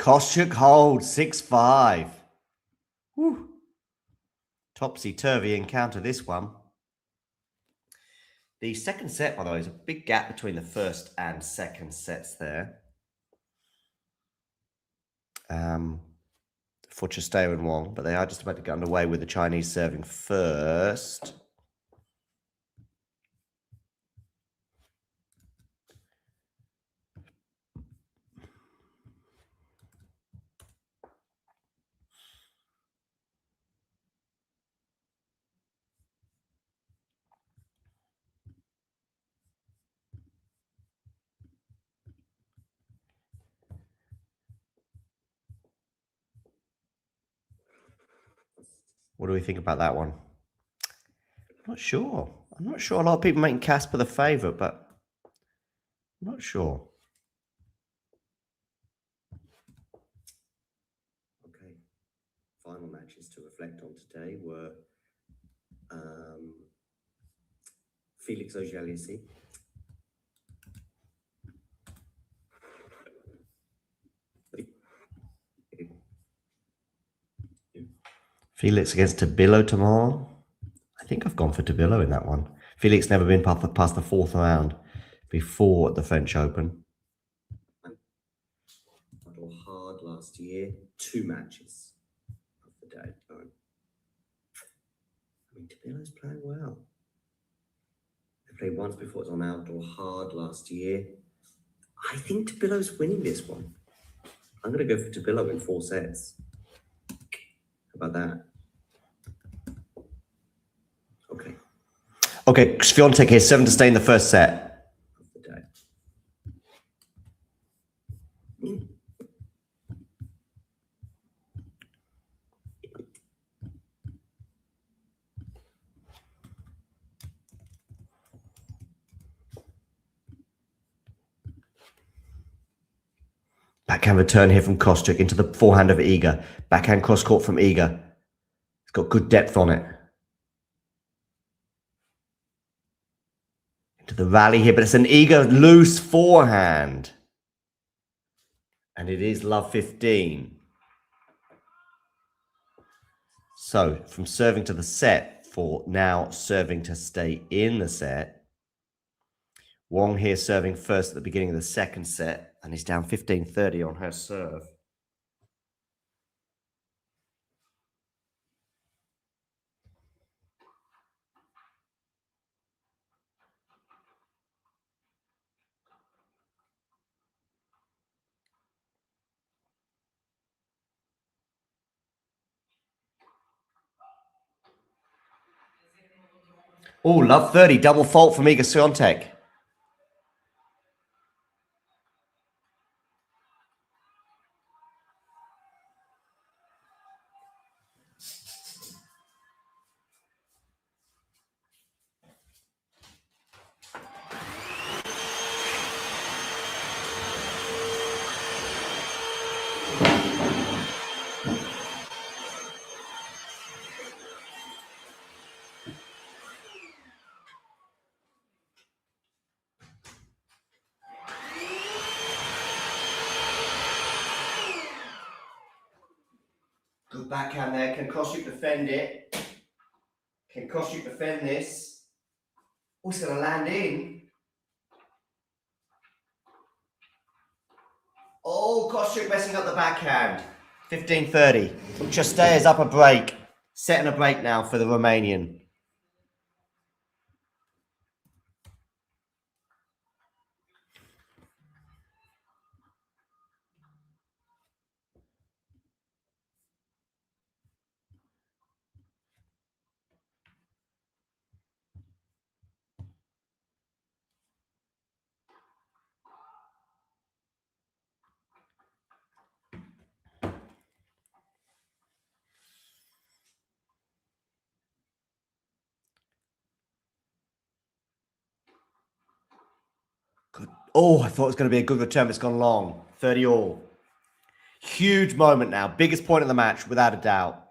Speaker 9: Kostyuk holds 6-5. Whew. Topsy-turvy encounter, this one. The second set, by the way, is a big gap between the first and second sets there. For Cîrstea and Wang, but they are just about to get underway with the Chinese serving first. What do we think about that one? I'm not sure. I'm not sure. A lot of people making Casper the favourite, but I'm not sure.
Speaker 12: Okay. Final matches to reflect on today were Felix Auger-Aliassime.
Speaker 9: Felix against Tabilo tomorrow. I think I've gone for Tabilo in that one. Felix never been past the fourth round before the French Open.
Speaker 12: Hard last year, 2 matches of the day. I mean, Tabilo's playing well. They played once before it was on outdoor hard last year. I think Tabilo's winning this one. I'm going to go for Tabilo in 4 sets. How about that? Okay.
Speaker 9: Okay, Swiatek here, 7 to stay in the first set.
Speaker 12: Of the day.
Speaker 9: Backhand return here from Kostyuk into the forehand of Iga. Backhand cross court from Iga. It's got good depth on it. Into the rally here, but it's an Iga loose forehand. And it is love 15. So from serving to the set for now serving to stay in the set. Wang here serving first at the beginning of the second set, and he's down 15-30 on her serve. Oh, love 30, double fault from Iga Swiatek. Good backhand there. Can Kostyuk defend it? Can Kostyuk defend this? Oh, it's going to land in. Oh, Kostyuk messing up the backhand. 15-30. Xirstea is up a break. Setting a break now for the Romanian. Good. Oh, I thought it was going to be a good return, but it's gone long. 30 all. Huge moment now. Biggest point of the match, without a doubt.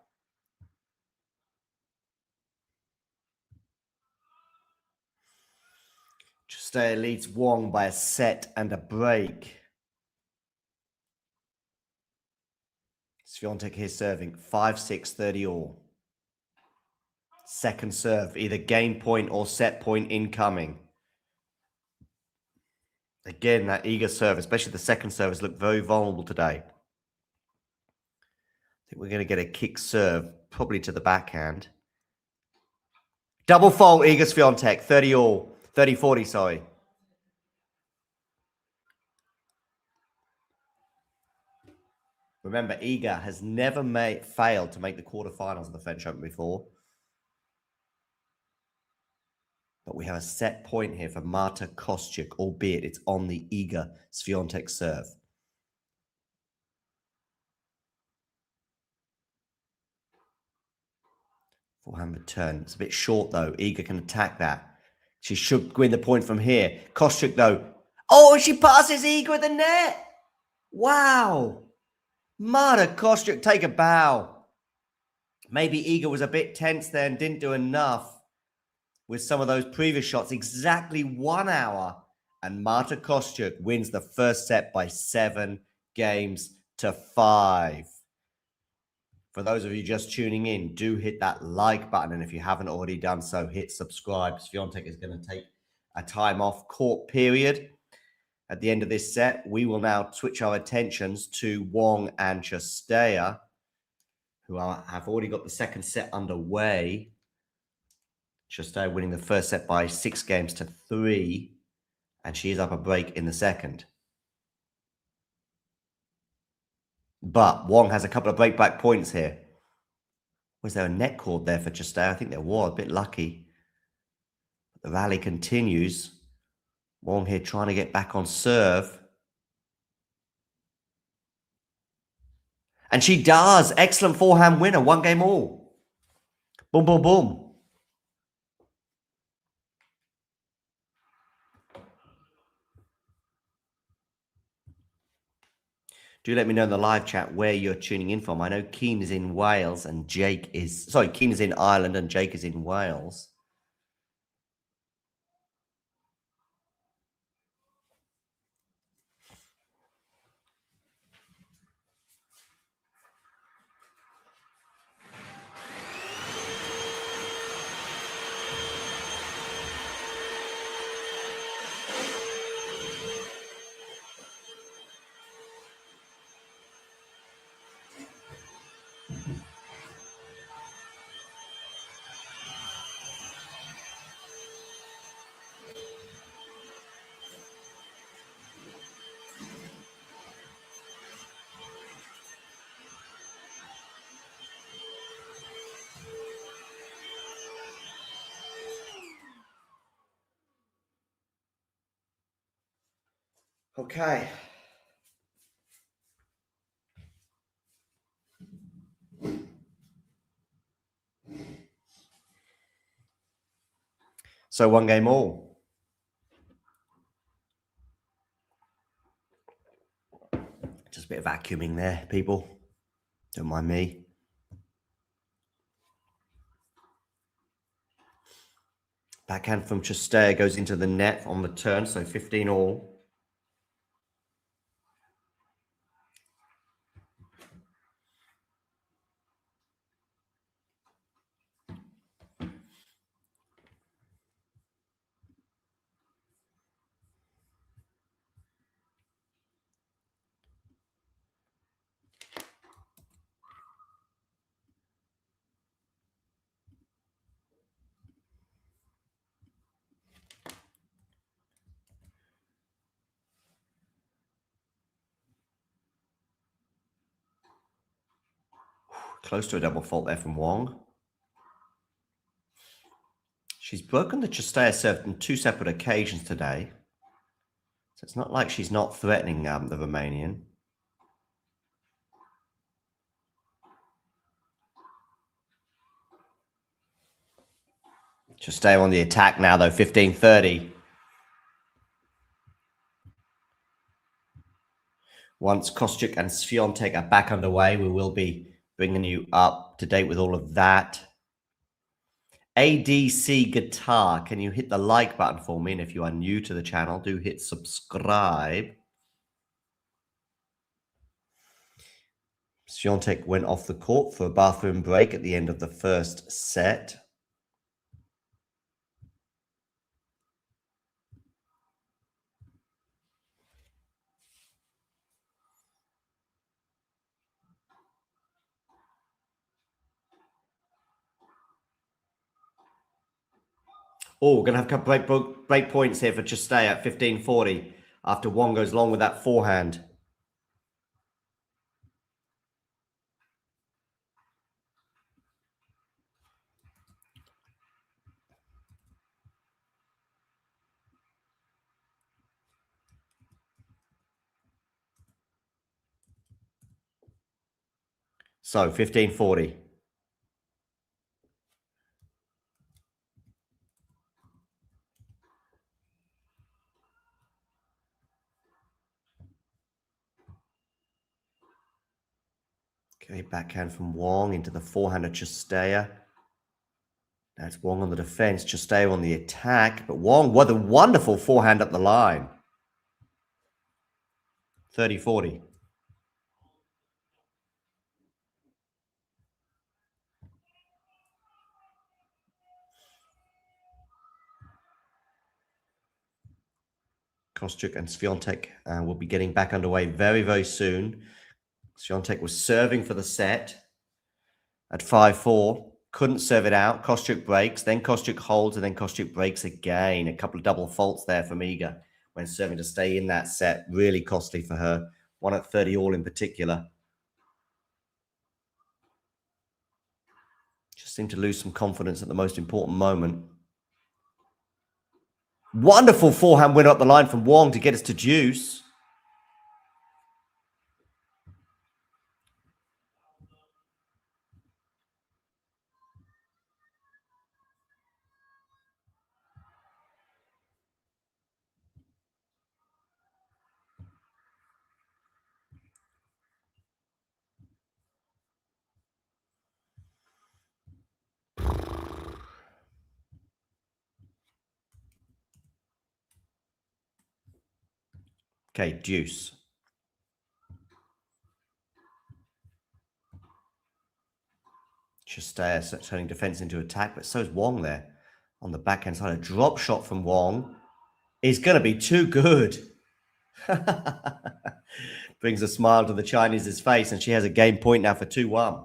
Speaker 9: Xirstea leads Wang by a set and a break. Swiatek here serving 5-6, 30 all. Second serve, either game point or set point incoming. Again, that Iga serve, especially the second service, looked very vulnerable today. I think we're going to get a kick serve, probably to the backhand. Double fault, Iga Swiatek, 30 all. 30-40, sorry. Remember, Iga has never failed to make the quarterfinals of the French Open before. But we have a set point here for Marta Kostyuk, albeit it's on the Iga Swiatek serve. Forehand return. It's a bit short, though. Iga can attack that. She should win the point from here. Kostyuk, though. Oh, she passes Iga at the net. Wow. Marta Kostyuk, take a bow. Maybe Iga was a bit tense there and didn't do enough with some of those previous shots. Exactly 1 hour. And Marta Kostyuk wins the first set by 7 games to 5. For those of you just tuning in, do hit that like button. And if you haven't already done so, hit subscribe. Swiatek is going to take a time off court period. At the end of this set, we will now switch our attentions to Wang and Cîrstea, who have already got the second set underway. Cîrstea winning the first set by 6 games to 3, and she is up a break in the second. But Wang has a couple of break-back points here. Was there a net cord there for Cîrstea? I think there was. A bit lucky. The rally continues. Wang here trying to get back on serve. And she does. Excellent forehand winner. 1 game all. Boom, boom, boom. Do let me know in the live chat where you're tuning in from. I know Keen is in Wales and Jake is... Sorry, Keen is in Ireland and Jake is in Wales. Okay. So 1 game all. Just a bit of vacuuming there, people. Don't mind me. Backhand from Cîrstea goes into the net on the turn, so 15 all. Close to a double fault there from Wang. She's broken the Cîrstea serve on 2 separate occasions today. So it's not like she's not threatening the Romanian. Cîrstea on the attack now, though, 15-30. Once Kostyuk and Swiatek are back underway, we will be bringing you up to date with all of that. ADC Guitar, can you hit the like button for me? And if you are new to the channel, do hit subscribe. Swiatek went off the court for a bathroom break at the end of the first set. Oh, we're going to have a couple break points here for Cîrstea at 15-40 after Wang goes long with that forehand. So 15-40. Great backhand from Wang into the forehand of Cîrstea. That's Wang on the defense, Cîrstea on the attack. But Wang, what a wonderful forehand up the line. 30-40. Kostyuk and Swiatek will be getting back underway very, very soon. Swiatek was serving for the set at 5-4. Couldn't serve it out. Kostyuk breaks. Then Kostyuk holds, and then Kostyuk breaks again. A couple of double faults there from Iga when serving to stay in that set. Really costly for her. 1 at 30 all in particular. Just seemed to lose some confidence at the most important moment. Wonderful forehand winner up the line from Wang to get us to deuce. Okay, deuce. Cîrstea turning defense into attack, but so is Wang there on the backhand side. A drop shot from Wang is going to be too good. Brings a smile to the Chinese's face, and she has a game point now for 2-1.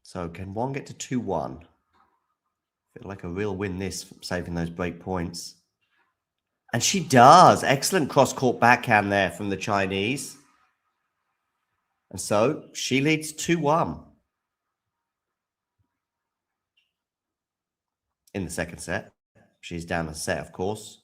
Speaker 9: So can Wang get to 2-1? Feel like a real win this, saving those break points. And she does. Excellent cross-court backhand there from the Chinese. And so she leads 2-1 in the second set. She's down a set, of course.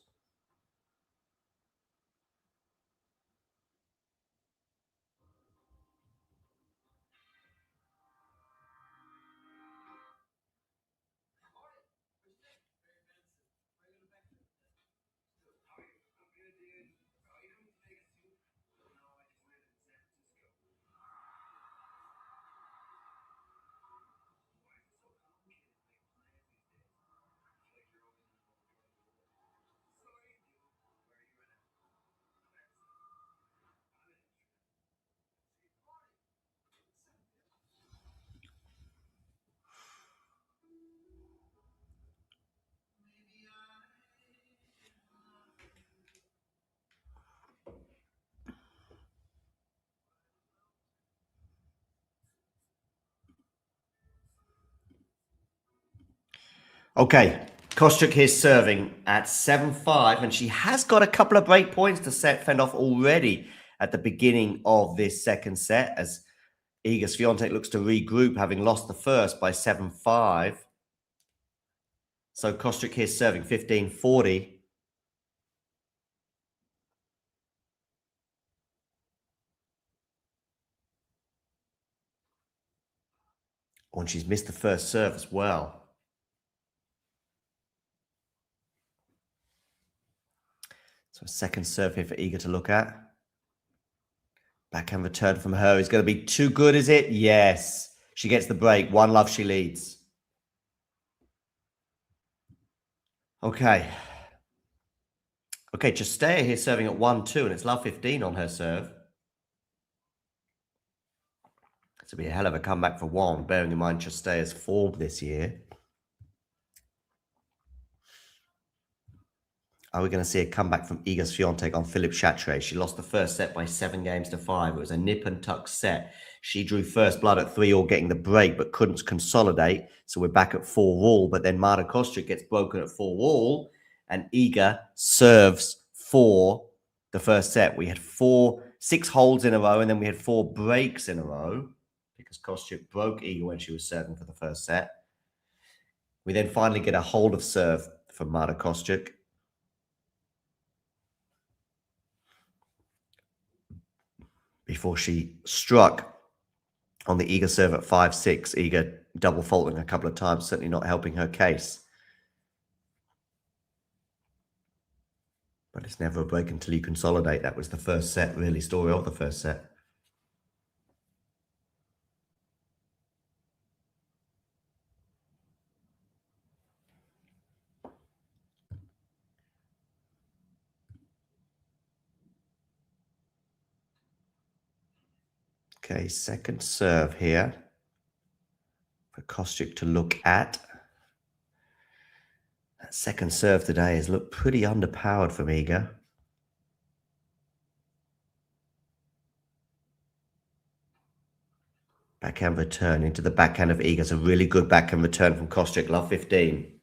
Speaker 9: Okay, Kostyuk here serving at 7-5, and she has got a couple of break points to fend off already at the beginning of this second set as Iga Swiatek looks to regroup, having lost the first by 7-5. So Kostyuk here serving 15-40. Oh, and she's missed the first serve as well. So a second serve here for Iga to look at. Backhand return from her is going to be too good, is it? Yes. She gets the break. 1-love, she leads. Okay. Okay, Cîrstea here serving at 1-2, and it's love 15 on her serve. It's going to be a hell of a comeback for Wang, bearing in mind Cîrstea's form this year. Are we going to see a comeback from Iga Swiatek on Philippe Chatrier? She lost the first set by 7-5. It was a nip and tuck set. She drew first blood at 3-all, getting the break, but couldn't consolidate. So we're back at 4-all. But then Marta Kostyuk gets broken at 4-all, and Iga serves for the first set. We had 6 holds in a row, and then we had 4 breaks in a row because Kostyuk broke Iga when she was serving for the first set. We then finally get a hold of serve from Marta Kostyuk. Before she struck on the Iga serve at 5-6, Iga double faulting a couple of times, certainly not helping her case. But it's never a break until you consolidate. That was the first set, really, story of the first set. Okay, second serve here for Kostyuk to look at. That second serve today has looked pretty underpowered from Iga. Backhand return into the backhand of Iga. It's a really good backhand return from Kostyuk. Love 15.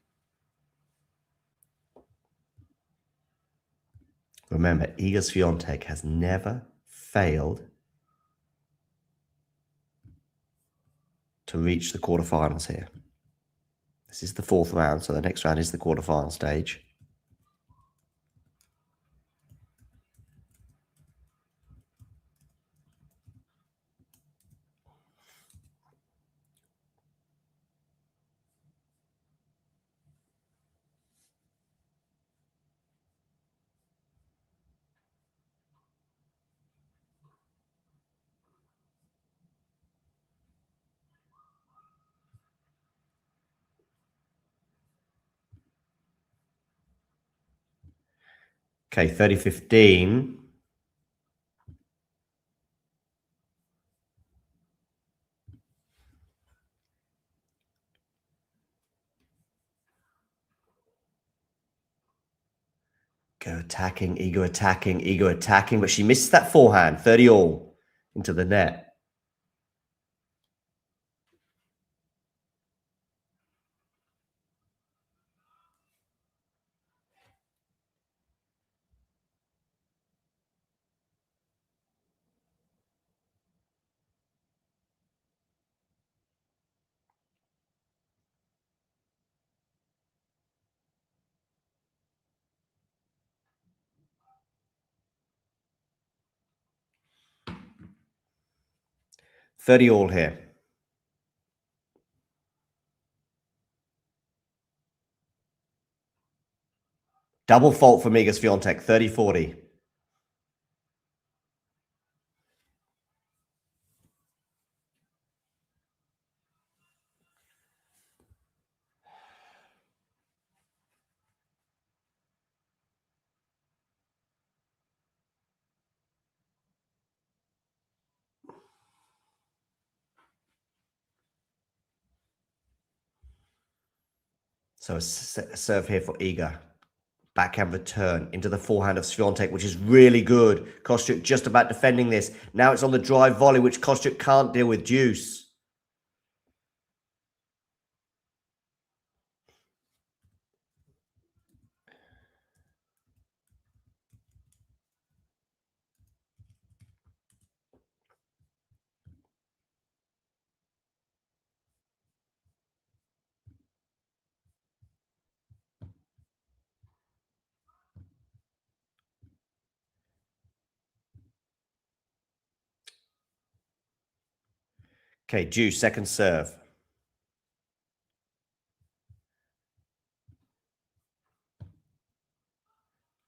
Speaker 9: Remember, Iga Swiatek has never failed to reach the quarterfinals here. This is the fourth round, so the next round is the quarterfinal stage. Okay, 30-15. Go attacking, Iga attacking, Iga attacking, but she misses that forehand, 30 all into the net. $30 all here. Double fault for Iga Swiatek, 30-40. So a serve here for Iga. Backhand return into the forehand of Swiatek, which is really good. Kostyuk just about defending this. Now it's on the drive volley, which Kostyuk can't deal with. Deuce. Okay, deuce, second serve.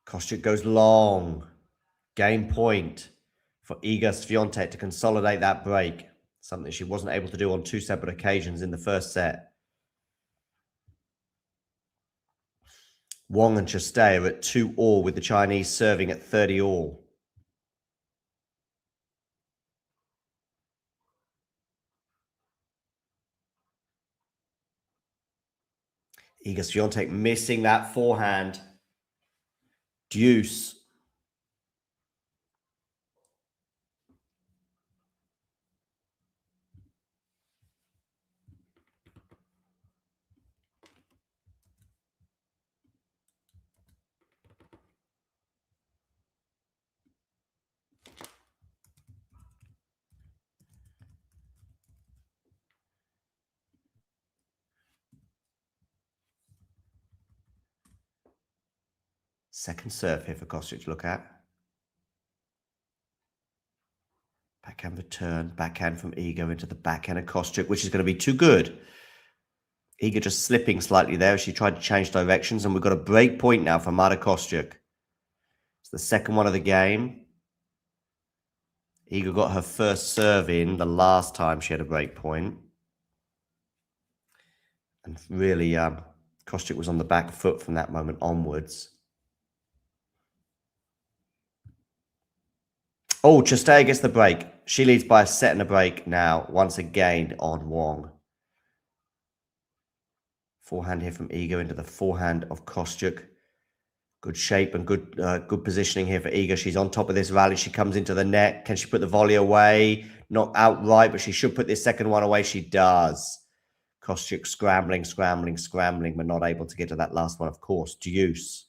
Speaker 9: Kostyuk goes long. Game point for Iga Swiatek to consolidate that break. Something she wasn't able to do on two separate occasions in the first set. Wang and Cîrstea are at 2 all with the Chinese serving at 30 all. Iga Swiatek missing that forehand. Deuce. Second serve here for Kostic to look at. Backhand return, backhand from Iga into the backhand of Kostic, which is going to be too good. Iga just slipping slightly there as she tried to change directions, and we've got a break point now for Marta Kostic. It's the second one of the game. Iga got her first serve in the last time she had a break point. And really, Kostic was on the back foot from that moment onwards. Oh, Cîrstea gets the break. She leads by a set and a break now, once again on Wang. Forehand here from Iga into the forehand of Kostic. Good shape and good positioning here for Iga. She's on top of this rally. She comes into the net. Can she put the volley away? Not outright, but she should put this second one away. She does. Kostic scrambling, but not able to get to that last one, of course. Deuce.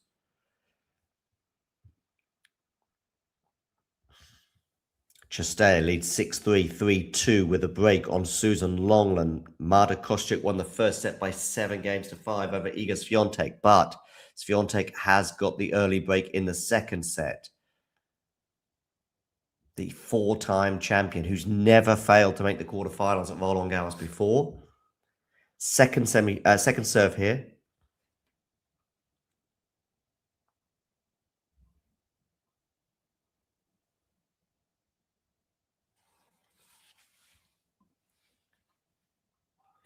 Speaker 9: Cîrstea leads 6-3, 3-2 with a break on Susan Longland. Marta Kostic won the first set by 7-5 over Iga Swiatek, but Swiatek has got the early break in the second set. The 4-time champion who's never failed to make the quarterfinals at Roland Garros before. Second serve here.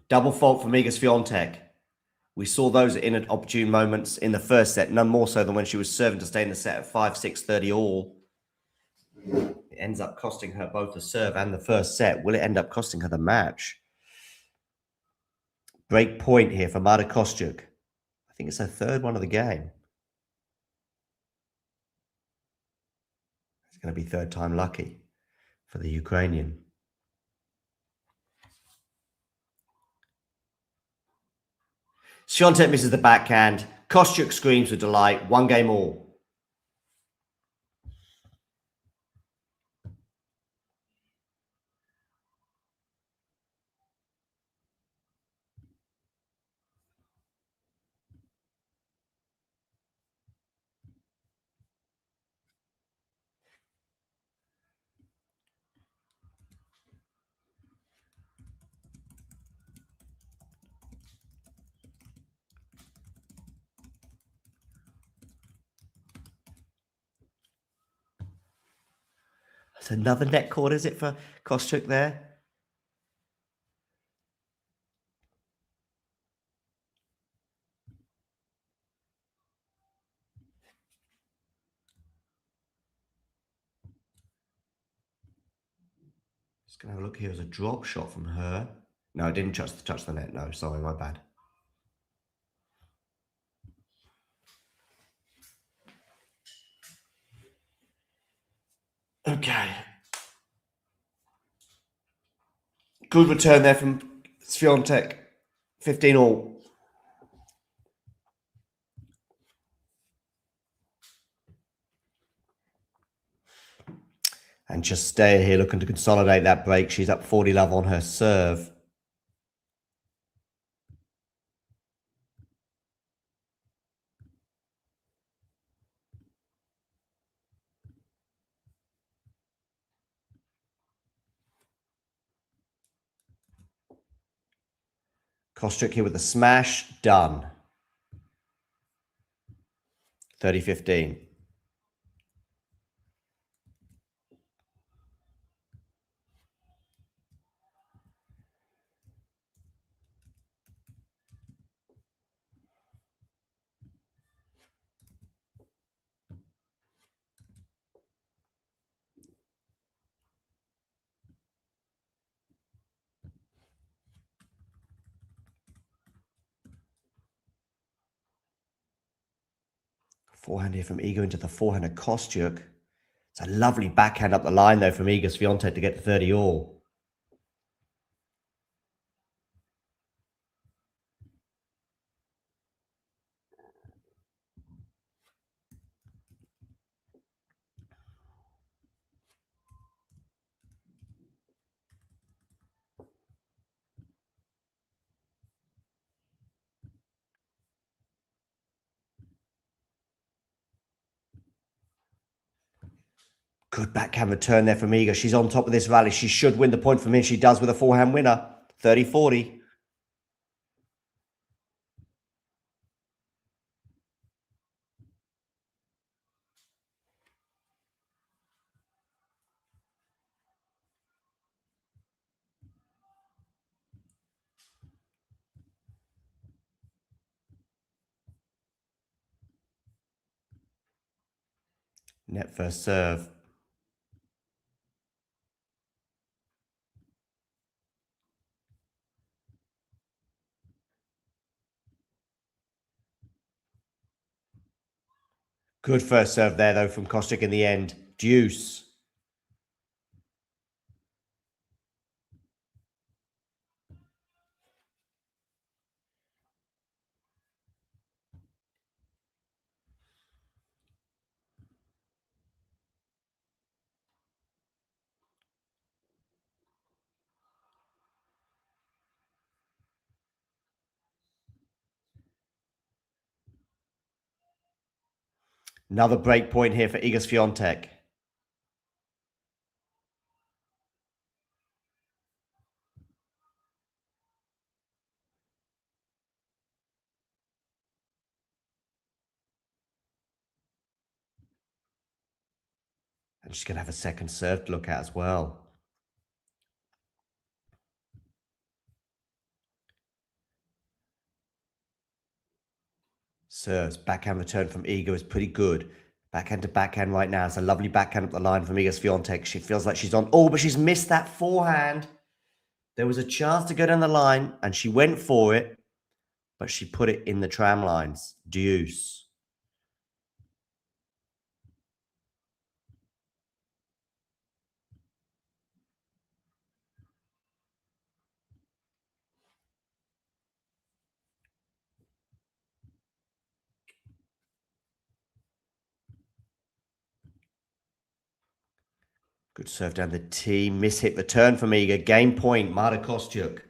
Speaker 9: Double fault from Iga Swiatek. We saw those in opportune moments in the first set, none more so than when she was serving to stay in the set at 5-6, 30 all. It ends up costing her both the serve and the first set. Will it end up costing her the match? Break point here for Marta Kostic. I think it's her third one of the game. It's going to be third time lucky for the Ukrainian. Swiatek misses the backhand. Kostic screams with delight. 1 all. That's another net cord, is it, for Kostic there? Just going to have a look here. It was a drop shot from her. No, it didn't touch the net. No, sorry, my bad. Okay. Good return there from Swiatek. 15 all. And Cîrstea here looking to consolidate that break. She's up 40-love on her serve. Kostic here with the smash. Done. 30-15. Forehand here from Iga into the forehand of Kostic. It's a lovely backhand up the line, though, from Iga Swiatek to get to 30 all. Good backhand return there from Iga. She's on top of this rally. She should win the point from here. She does with a forehand winner. 30-40. Net first serve. Good first serve there, though, from Kostyuk in the end. Deuce. Another break point here for Iga Swiatek. And she's going to have a second serve to look at as well. Serves. Backhand return from Iga is pretty good. Backhand to backhand right now. It's a lovely backhand up the line from Iga Swiatek. She feels like she's on. Oh, but she's missed that forehand. There was a chance to go down the line, and she went for it, but she put it in the tram lines. Deuce. Good serve down the tee. Miss hit return from Iga. Game point, Marta Kostyuk.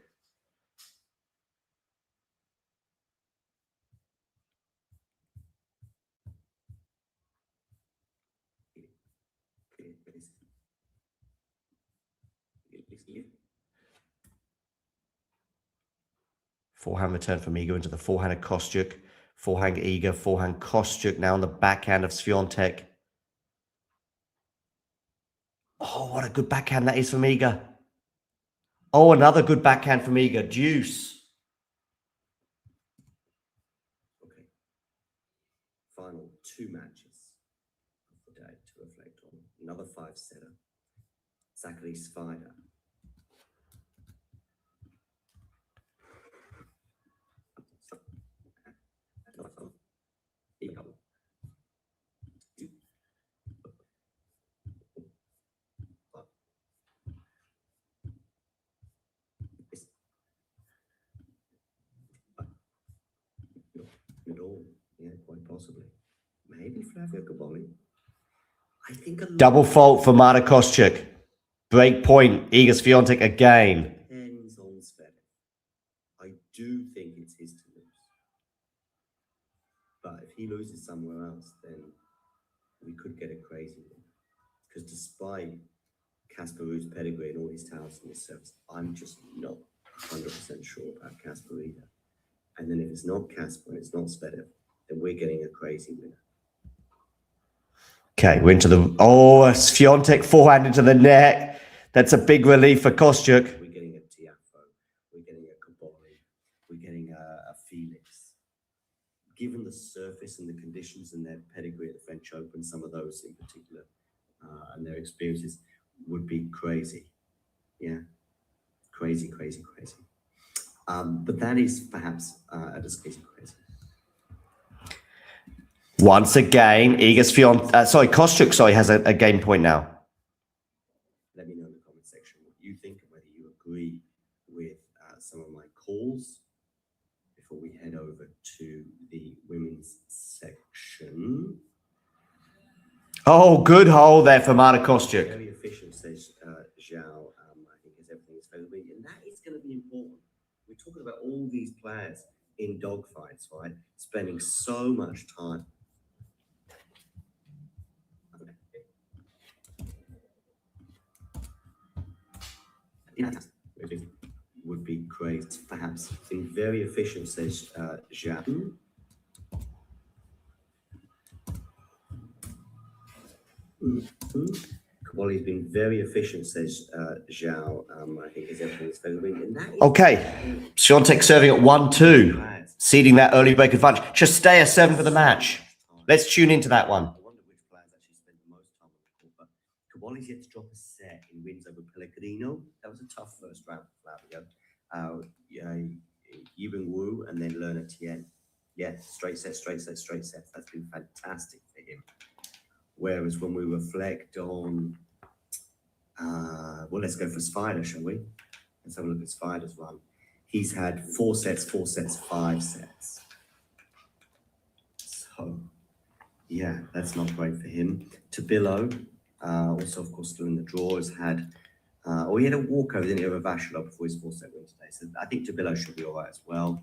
Speaker 9: Forehand return from Iga into the forehand of Kostyuk. Forehand Iga, forehand Kostyuk. Now on the backhand of Swiatek. Oh, what a good backhand that is from Iga. Oh, another good backhand from Iga. Deuce.
Speaker 12: Okay. Final 2 matches of the day to reflect on. Another 5-setter. Zachary Spider. At all, yeah, quite possibly. Maybe Flavio Gaboli. I think a
Speaker 9: double fault for Marta Kostyuk. Break point, Iga Swiatek again.
Speaker 12: Depends on Zverev. I do think it's his to lose. But if he loses somewhere else, then we could get a crazy one. Because despite Casper Ruud's pedigree and all his talents in his service, I'm just not 100% sure about Casper either. And then if it's not Casper and it's not Zverev, then we're getting a crazy winner.
Speaker 9: Okay, we're into the... Oh, a Swiatek forehand into the net. That's a big relief for Kostyuk.
Speaker 12: We're getting a Tiafoe. We're getting a Gaboli. We're getting a Felix. Given the surface and the conditions and their pedigree at the French Open, some of those in particular, and their experiences would be crazy. Yeah. Crazy, crazy, crazy. But that is perhaps a discreet crazy.
Speaker 9: Once again, Kostyuk, has a game point now.
Speaker 12: Let me know in the comment section what you think and whether you agree with some of my calls before we head over to the women's section.
Speaker 9: Oh, good hole there for Marta Kostyuk.
Speaker 12: Very efficient, says Zhao. I think as everything is favorable, and that is going to be important. We're talking about all these players in dogfights, right? Spending so much time. would be great, perhaps. Been very efficient, says Zhao. Kabali's been very efficient, says Zhao. I think his everything is favourite.
Speaker 9: Okay, Swiatek serving at 1-2, ceding that early break advantage. Xirstea serving for the match. Let's tune into that one.
Speaker 12: I wonder which players actually spent the most time on the court, but Kabali's yet to drop a set in wins over Pellegrino. That was a tough first round for Flavio. Yibing Wu and then Lerner Tien. Yeah, straight set. That's been fantastic for him. Whereas when we reflect on, well, let's go for Spider, shall we? Let's have a look at Spider's run. He's had 4 sets, 5 sets. So, yeah, that's not great for him. Tabillo, also, of course, still in the draw, has had, he had a walkover, didn't he, over WATCHALONG before his 4-set win today. So I think Tabillo should be all right as well.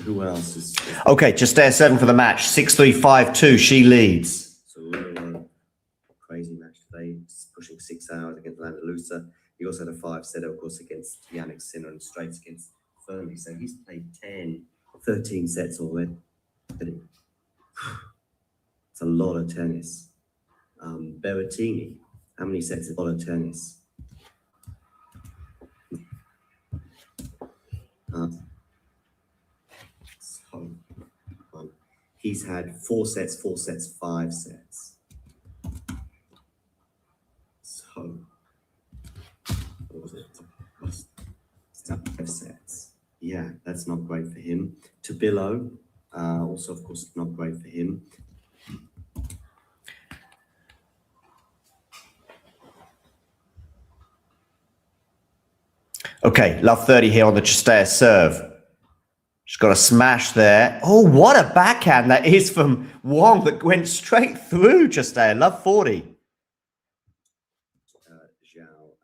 Speaker 12: Who else is...
Speaker 9: Okay, Xirstea serving for the match. 6-3, 5-2, she leads.
Speaker 12: So really crazy match today, pushing 6 hours against Landalusa. He also had a 5-setter, of course, against Yannick Sinner and straights against Fermi. So he's played 13 sets already. It's a lot of tennis. Berrettini, how many sets is a lot of tennis? He's had 4 sets, 5 sets. So, what was it? 5 sets. Yeah, that's not great for him. Tabillo, also, of course, not great for him.
Speaker 9: Okay, love 30 here on the Xirstea serve. She's got a smash there. Oh, what a backhand that is from Wang that went straight through Xirstea. Love 40.
Speaker 12: Zhao,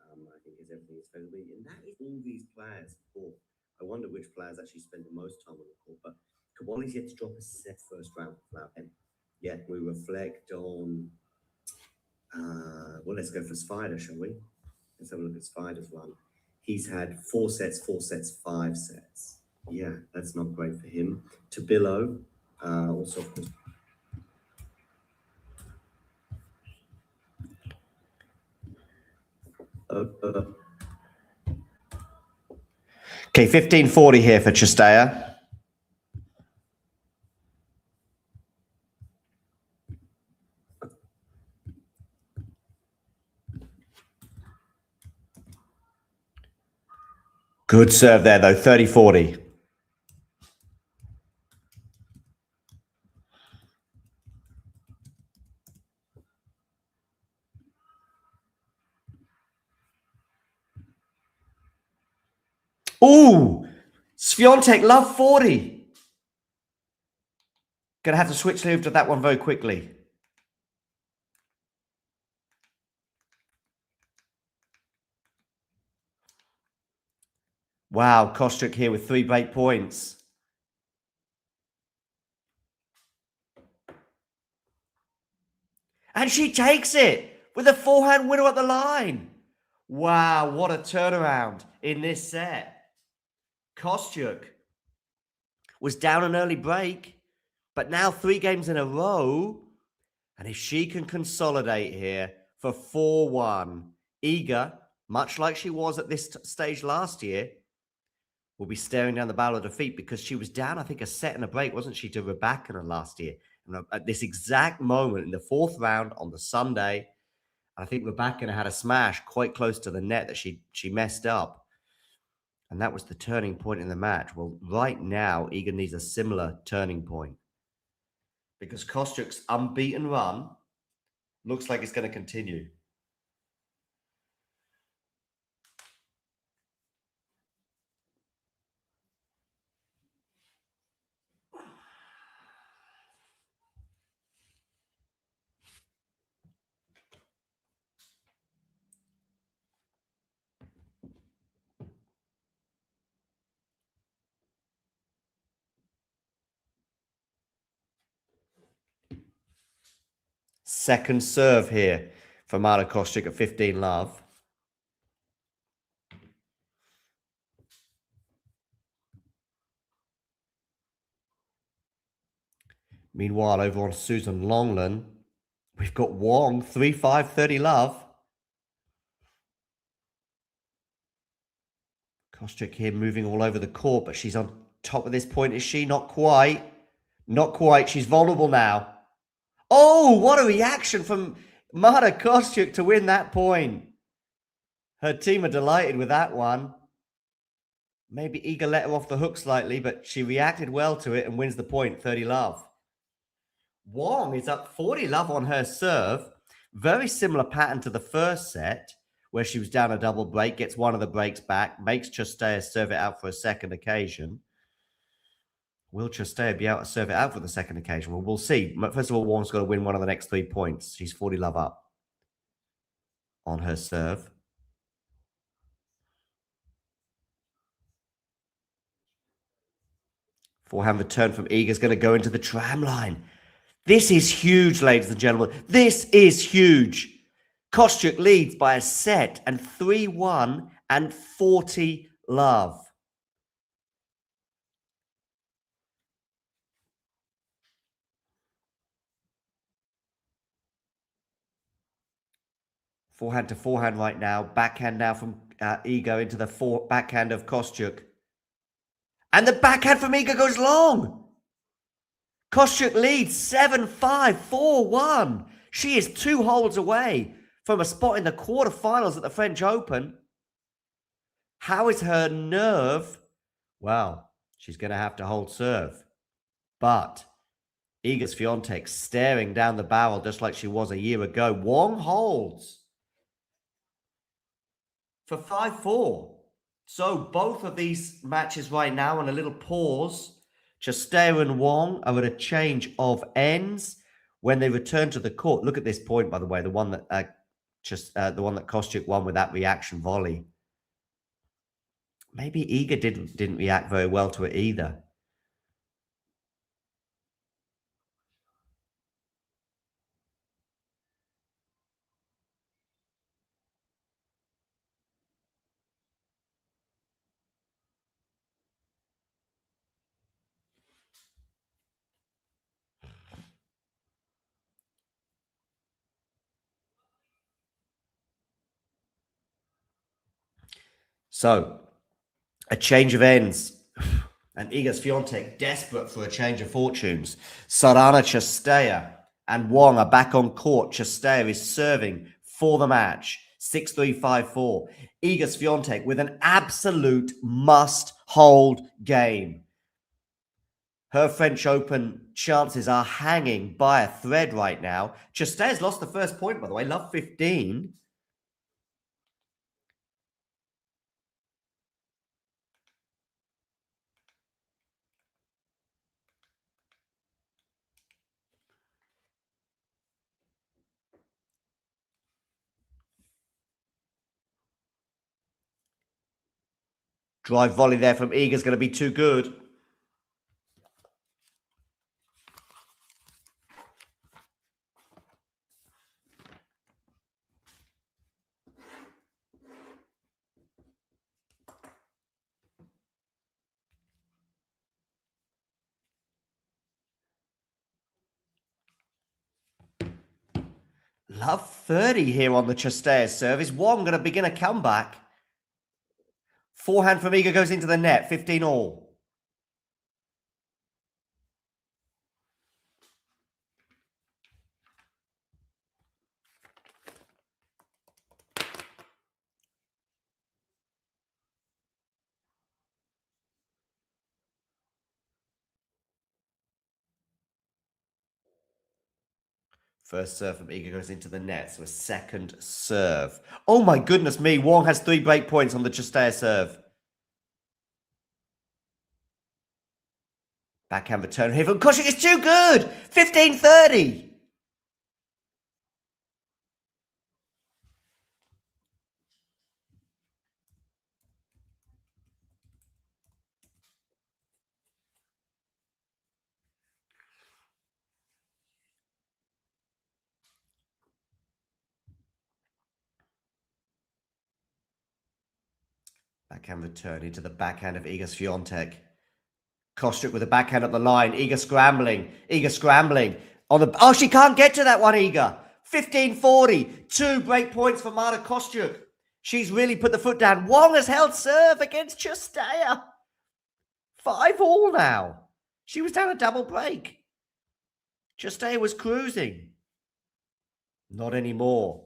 Speaker 12: I think is everything is favourable. And that is all these players for. I wonder which players actually spend the most time on the court. But Kabali's yet to drop a set first round without him. Yeah, we reflect on, well, let's go for Spider, shall we? Let's have a look at Spider's run. He's had 4 sets, 5 sets. Yeah, that's not great for him. Tabillo, also, of course.
Speaker 9: Okay, 15-40 here for Xirstea. Good serve there, though, 30-40. Ooh, Swiatek, love 40. Gonna have to switch over to that one very quickly. Wow, Kostyuk here with 3 break points. And she takes it with a forehand winner at the line. Wow, what a turnaround in this set. Kostyuk was down an early break, but now 3 games in a row. And if she can consolidate here for 4-1, eager, much like she was at this stage last year, will be staring down the barrel of defeat because she was down, I think, a set and a break, wasn't she, to Rybakina last year? And at this exact moment in the 4th round on the Sunday, I think Rybakina had a smash quite close to the net that she messed up. And that was the turning point in the match. Well, right now, Iga needs a similar turning point because Kostyuk's unbeaten run looks like it's going to continue. Second serve here for Marta Kostyuk at 15 love. Meanwhile, over on Susan Longland, we've got Wang, 3-5, 30 love. Kostyuk here moving all over the court, but she's on top at this point, is she? Not quite. Not quite. She's vulnerable now. Oh, what a reaction from Marta Kostyuk to win that point. Her team are delighted with that one. Maybe Iga let her off the hook slightly, but she reacted well to it and wins the point, 30 love. Wang is up 40 love on her serve. Very similar pattern to the first set, where she was down a double break, gets one of the breaks back, makes Cîrstea serve it out for a second occasion. Will Cîrstea be able to serve it out for the second occasion? Well, we'll see. First of all, Wang's got to win one of the next 3 points. She's 40 love up on her serve. Forehand return from Iga is going to go into the tram line. This is huge, ladies and gentlemen. This is huge. Kostyuk leads by a set and 3-1 and 40 love. Forehand to forehand right now. Backhand now from Iga into the backhand of Kostyuk. And the backhand from Iga goes long. Kostyuk leads 7-5, 4-1. She is 2 holes away from a spot in the quarterfinals at the French Open. How is her nerve? Well, she's going to have to hold serve. But Iga Swiatek staring down the barrel just like she was a year ago. Wang holds for 5-4. So both of these matches right now on a little pause. Cîrstea and Wang are at a change of ends when they return to the court. Look at this point, by the way, the one that Kostyuk won with that reaction volley. Maybe Iga didn't react very well to it either. So, a change of ends. And Iga Swiatek desperate for a change of fortunes. Sorana, Cîrstea and Wang are back on court. Cîrstea is serving for the match. 6-3, 5-4. Iga Swiatek with an absolute must-hold game. Her French Open chances are hanging by a thread right now. Cîrstea's lost the first point, by the way. Love 15. Drive volley there from Iga is going to be too good. Love 30 here on the Cîrstea serve. Is Wang going to begin a comeback? Forehand from Iga goes into the net. 15 all. First serve from Iga goes into the net, so a second serve. Oh my goodness me, Wang has 3 break points on the Cîrstea serve. Backhand return here from Kostyuk. It's too good! 15-30! Backhand return into the backhand of Iga Swiatek. Kostyuk with a backhand at the line. Iga scrambling. On the... Oh, she can't get to that one, Iga. 15-40. 2 break points for Marta Kostyuk. She's really put the foot down. Wang has held serve against Cîrstea. 5-all now. She was down a double break. Cîrstea was cruising. Not anymore.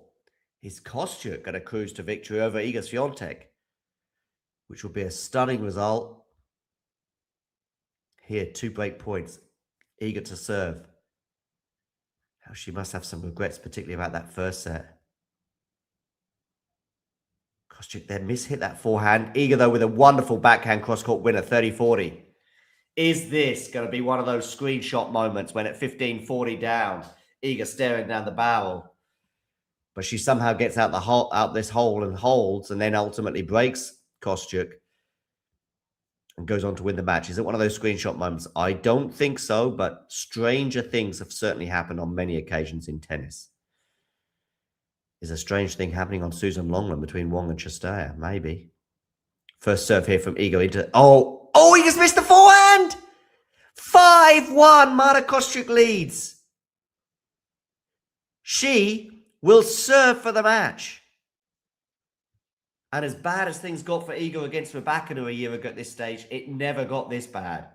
Speaker 9: Is Kostyuk going to cruise to victory over Iga Swiatek? Which will be a stunning result. Here, 2 break points. Iga to serve. How she must have some regrets, particularly about that first set. Kostyuk then mishit that forehand. Iga, though, with a wonderful backhand cross-court winner, 30-40. Is this going to be one of those screenshot moments when at 15-40 down, Iga staring down the barrel, but she somehow gets out this hole and holds, and then ultimately breaks Kostyuk and goes on to win the match? Is it one of those screenshot moments? I don't think so, but stranger things have certainly happened on many occasions in tennis. Is a strange thing happening on Susan Longland between Wang and Cîrstea? Maybe. First serve here from Iga into... Oh, he just missed the forehand! 5-1, Marta Kostyuk leads. She will serve for the match. And as bad as things got for Iga against Rybakina a year ago at this stage, it never got this bad.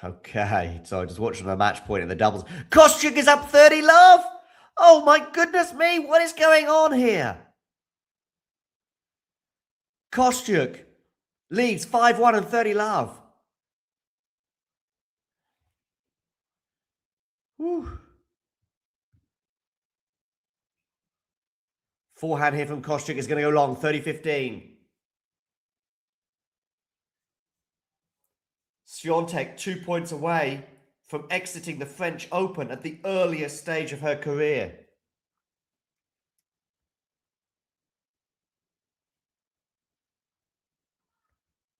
Speaker 9: Okay, so just watching the match point in the doubles. Kostyuk is up 30 love. Oh my goodness me, what is going on here? Kostyuk leads 5-1 and 30 love. Whew. Forehand here from Kostyuk is going to go long, 30-15. Swiatek 2 points away from exiting the French Open at the earliest stage of her career.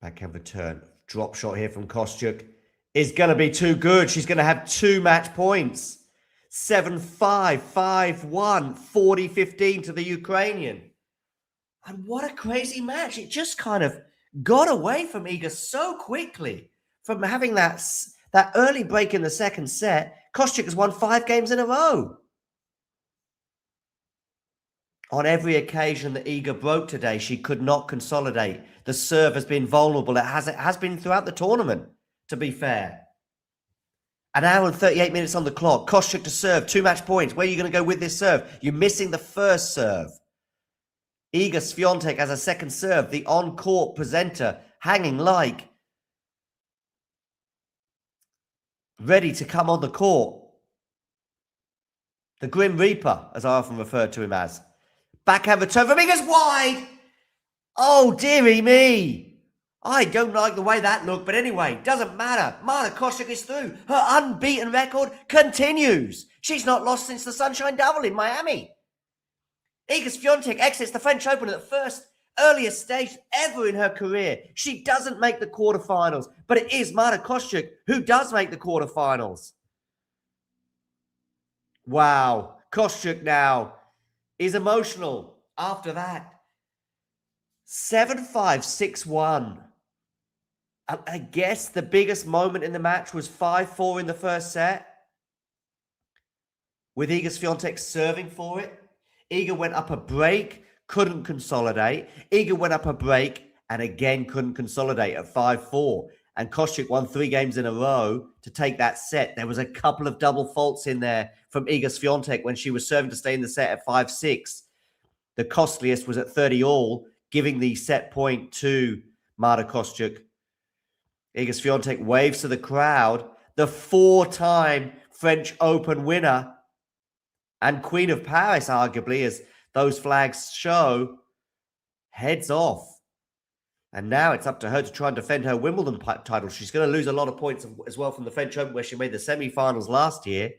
Speaker 9: Backhand return. Drop shot here from Kostyuk is going to be too good. She's going to have 2 match points. 7-5, 5-1, 40-15 to the Ukrainian. And what a crazy match. It just kind of got away from Iga so quickly. From having that early break in the second set, Kostyuk has won 5 games in a row. On every occasion that Iga broke today, she could not consolidate. The serve has been vulnerable. It has been throughout the tournament, to be fair. An hour and 38 minutes on the clock. Kostyuk to serve, 2 match points. Where are you going to go with this serve? You're missing the first serve. Iga Swiatek has a second serve. The on-court presenter hanging like ready to come on the court. The Grim Reaper, as I often refer to him as. Backhand return from Iga's wide. Oh, dearie me. I don't like the way that looked, but anyway, doesn't matter. Marta Kostyuk is through. Her unbeaten record continues. She's not lost since the Sunshine Double in Miami. Iga Swiatek exits the French Open at the first earliest stage ever in her career. She doesn't make the quarterfinals, but it is Marta Kostyuk who does make the quarterfinals. Wow. Kostyuk now is emotional after that. 7-5, 6-1. I guess the biggest moment in the match was 5-4 in the first set, with Iga Swiatek serving for it. Iga went up a break, couldn't consolidate. Iga went up a break and again couldn't consolidate at 5-4. And Kostyuk won 3 games in a row to take that set. There was a couple of double faults in there from Iga Swiatek when she was serving to stay in the set at 5-6. The costliest was at 30-all, giving the set point to Marta Kostyuk. Iga Swiatek waves to the crowd. The 4-time French Open winner and Queen of Paris, arguably, as those flags show, heads off. And now it's up to her to try and defend her Wimbledon title. She's going to lose a lot of points as well from the French Open, where she made the semi-finals last year.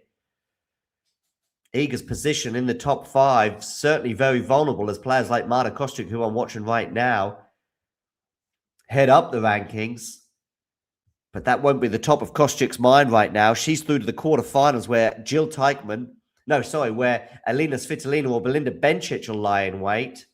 Speaker 9: Iga's position in the top 5, certainly very vulnerable as players like Marta Kostyuk, who I'm watching right now, head up the rankings. But that won't be the top of Kostyuk's mind right now. She's through to the quarterfinals where where Elina Svitolina or Belinda Bencic will lie in wait.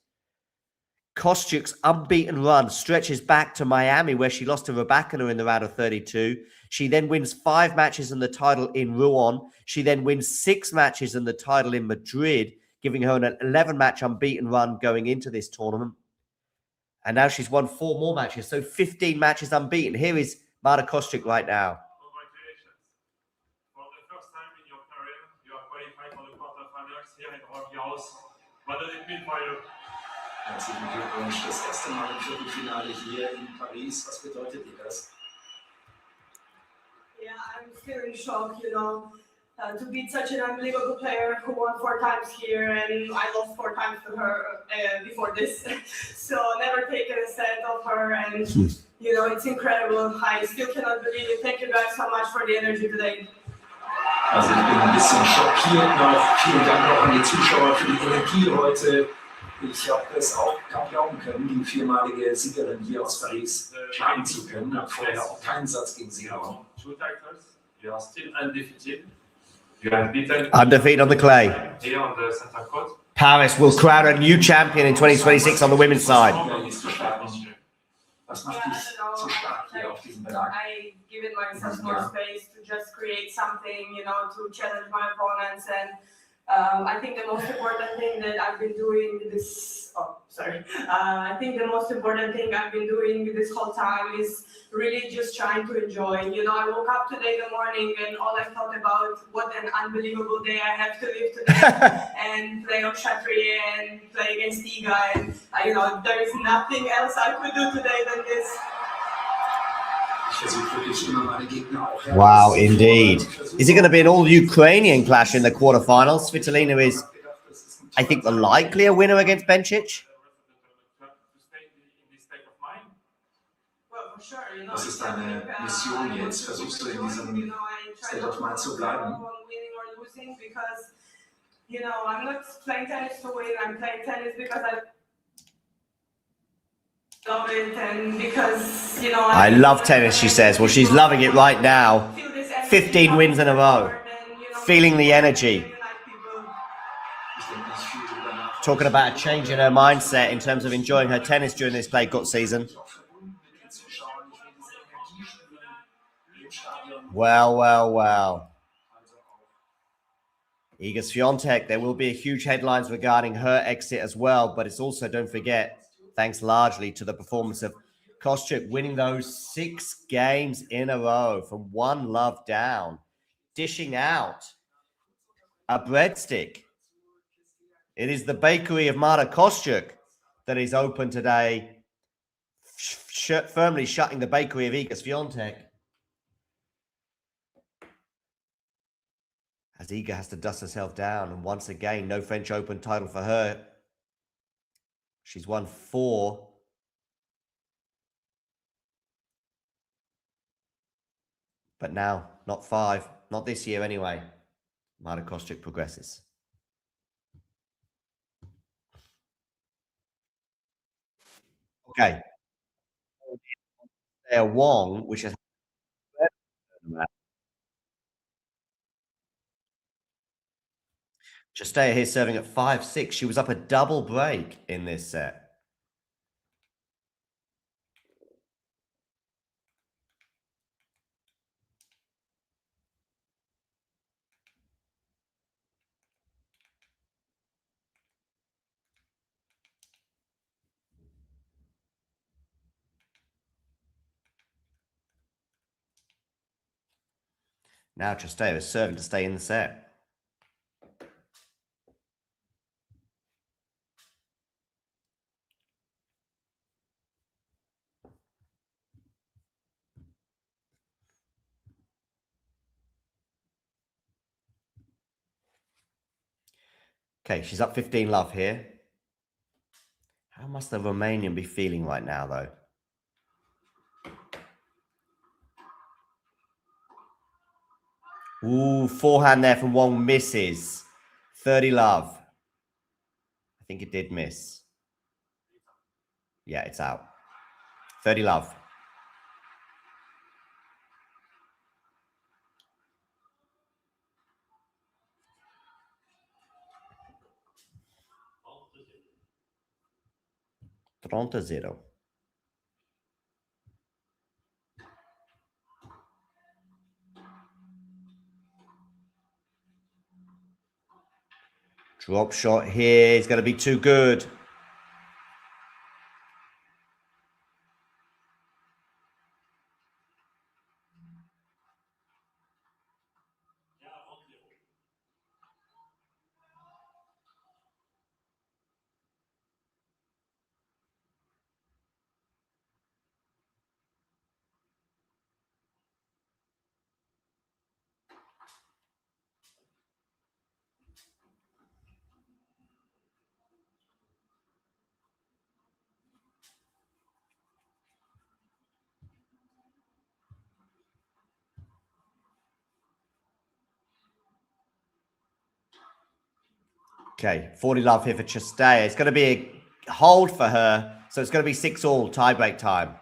Speaker 9: Kostyuk's unbeaten run stretches back to Miami, where she lost to Rybakina in the round of 32. She then wins 5 matches in the title in Rouen. She then wins 6 matches in the title in Madrid, giving her an 11-match unbeaten run going into this tournament. And now she's won 4 more matches, so 15 matches unbeaten. Here is Marta Kostyuk right now.
Speaker 8: Congratulations. For the first time in your career, you are qualified for the quarterfinals here in Roland Garros. What does it mean for you?
Speaker 13: Herzlichen Glückwunsch. Das erste Mal im Viertelfinale hier in Paris. Was bedeutet dir das?
Speaker 11: Yeah, I'm still in shock, to beat such an unbelievable player who won 4 times here, and I lost 4 times to her before this. So never taken a set of her, and it's incredible. I still cannot believe it. Thank you guys so much for the energy today.
Speaker 13: Also ich bin ein bisschen schockiert noch. Vielen Dank auch an die Zuschauer für die Energie heute. Ich habe es auch kaum glauben können, die 4-malige Siegerin hier aus Paris schlagen zu können. Ich habe vorher auch keinen Satz gegen sie gewonnen.
Speaker 8: 2 titles. You are still undefeated. You have beaten
Speaker 9: Undefeated on the clay.
Speaker 8: here on the center court.
Speaker 9: Paris will crown a new champion in 2026 on the women's side.
Speaker 13: Was macht dich so stark hier auf diesem Belag?
Speaker 11: I given myself more space to just create something, to challenge my opponents, and I think the most important thing that I've been doing I think the most important thing I've been doing this whole time is really just trying to enjoy. I woke up today in the morning and all I thought about what an unbelievable day I have to live today and play on Chatri and play against Iga, and there is nothing else I could do today than this.
Speaker 9: Wow, indeed. Is it going to be an all-Ukrainian clash in the quarterfinals? Svitolina is, I think, the likelier winner against Bencic.
Speaker 13: Was ist deine Mission jetzt? Versuchst du in diesem State of Mind zu bleiben?
Speaker 11: I'm not playing tennis to win. I'm playing tennis because I love it, and because
Speaker 9: I love tennis, she says. Well, she's loving it right now. 15 wins in a row. Feeling the energy. Talking about a change in her mindset in terms of enjoying her tennis during this clay court season. Well. Iga Swiatek, there will be huge headlines regarding her exit as well, but it's also, don't forget, thanks largely to the performance of Kostyuk, winning those 6 games in a row from 1 love down, dishing out a breadstick. It is the bakery of Marta Kostyuk that is open today, firmly shutting the bakery of Iga Swiatek. As Iga has to dust herself down, and once again, no French Open title for her. She's won 4. But now, not 5. Not this year anyway. Marta Kostyuk progresses. Okay. Wang, which is Cîrstea here serving at 5-6. She was up a double break in this set. Now Cîrstea is serving to stay in the set. Okay, she's up 15 love here. How must the Romanian be feeling right now, though? Ooh, forehand there from Wang misses. 30 love. I think it did miss. Yeah, it's out. 30 love. Tronta 0. Drop shot here is going to be too good. Okay, 40 love here for Xirstea. It's going to be a hold for her. So it's going to be 6-all, tie-break time.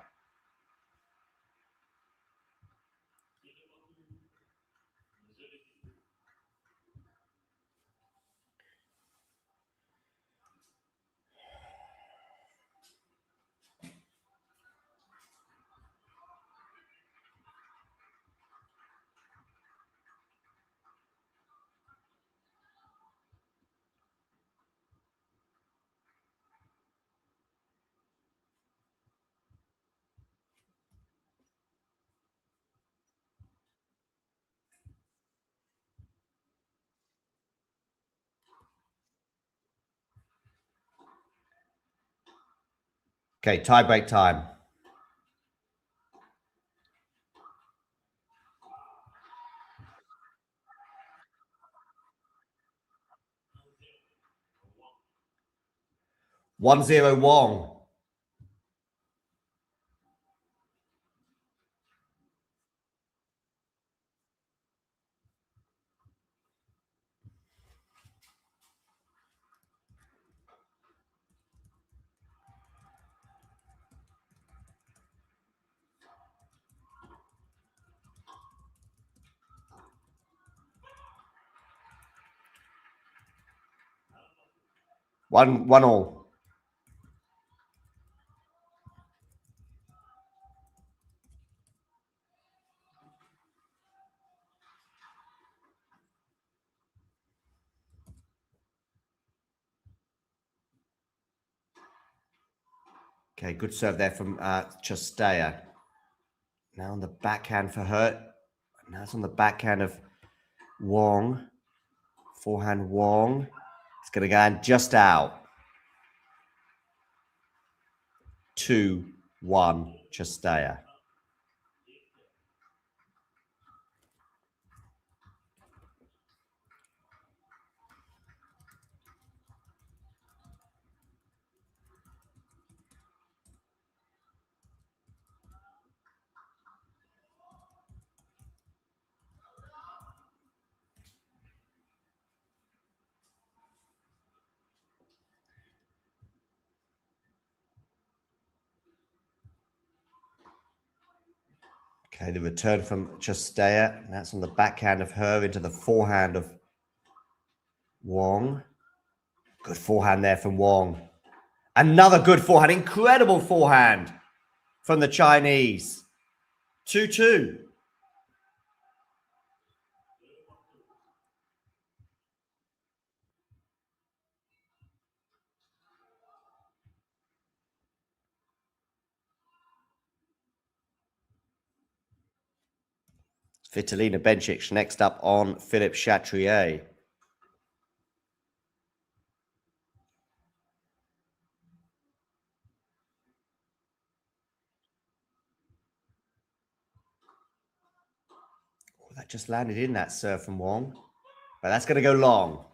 Speaker 9: Okay, tie-break time. One zero Wong. One all. Okay, good serve there from Xirstea. Now on the backhand for her. Now it's on the backhand of Wong. Forehand Wong. It's going to go in just out. 2-1 Xirstea. Okay, the return from Xirstea. And that's on the backhand of her into the forehand of Wong. Good forehand there from Wong. Another good forehand. Incredible forehand from the Chinese. 2-2. Vitalina Bencic next up on Philippe Chatrier. Oh, that just landed in that serve from Wong. But that's going to go long.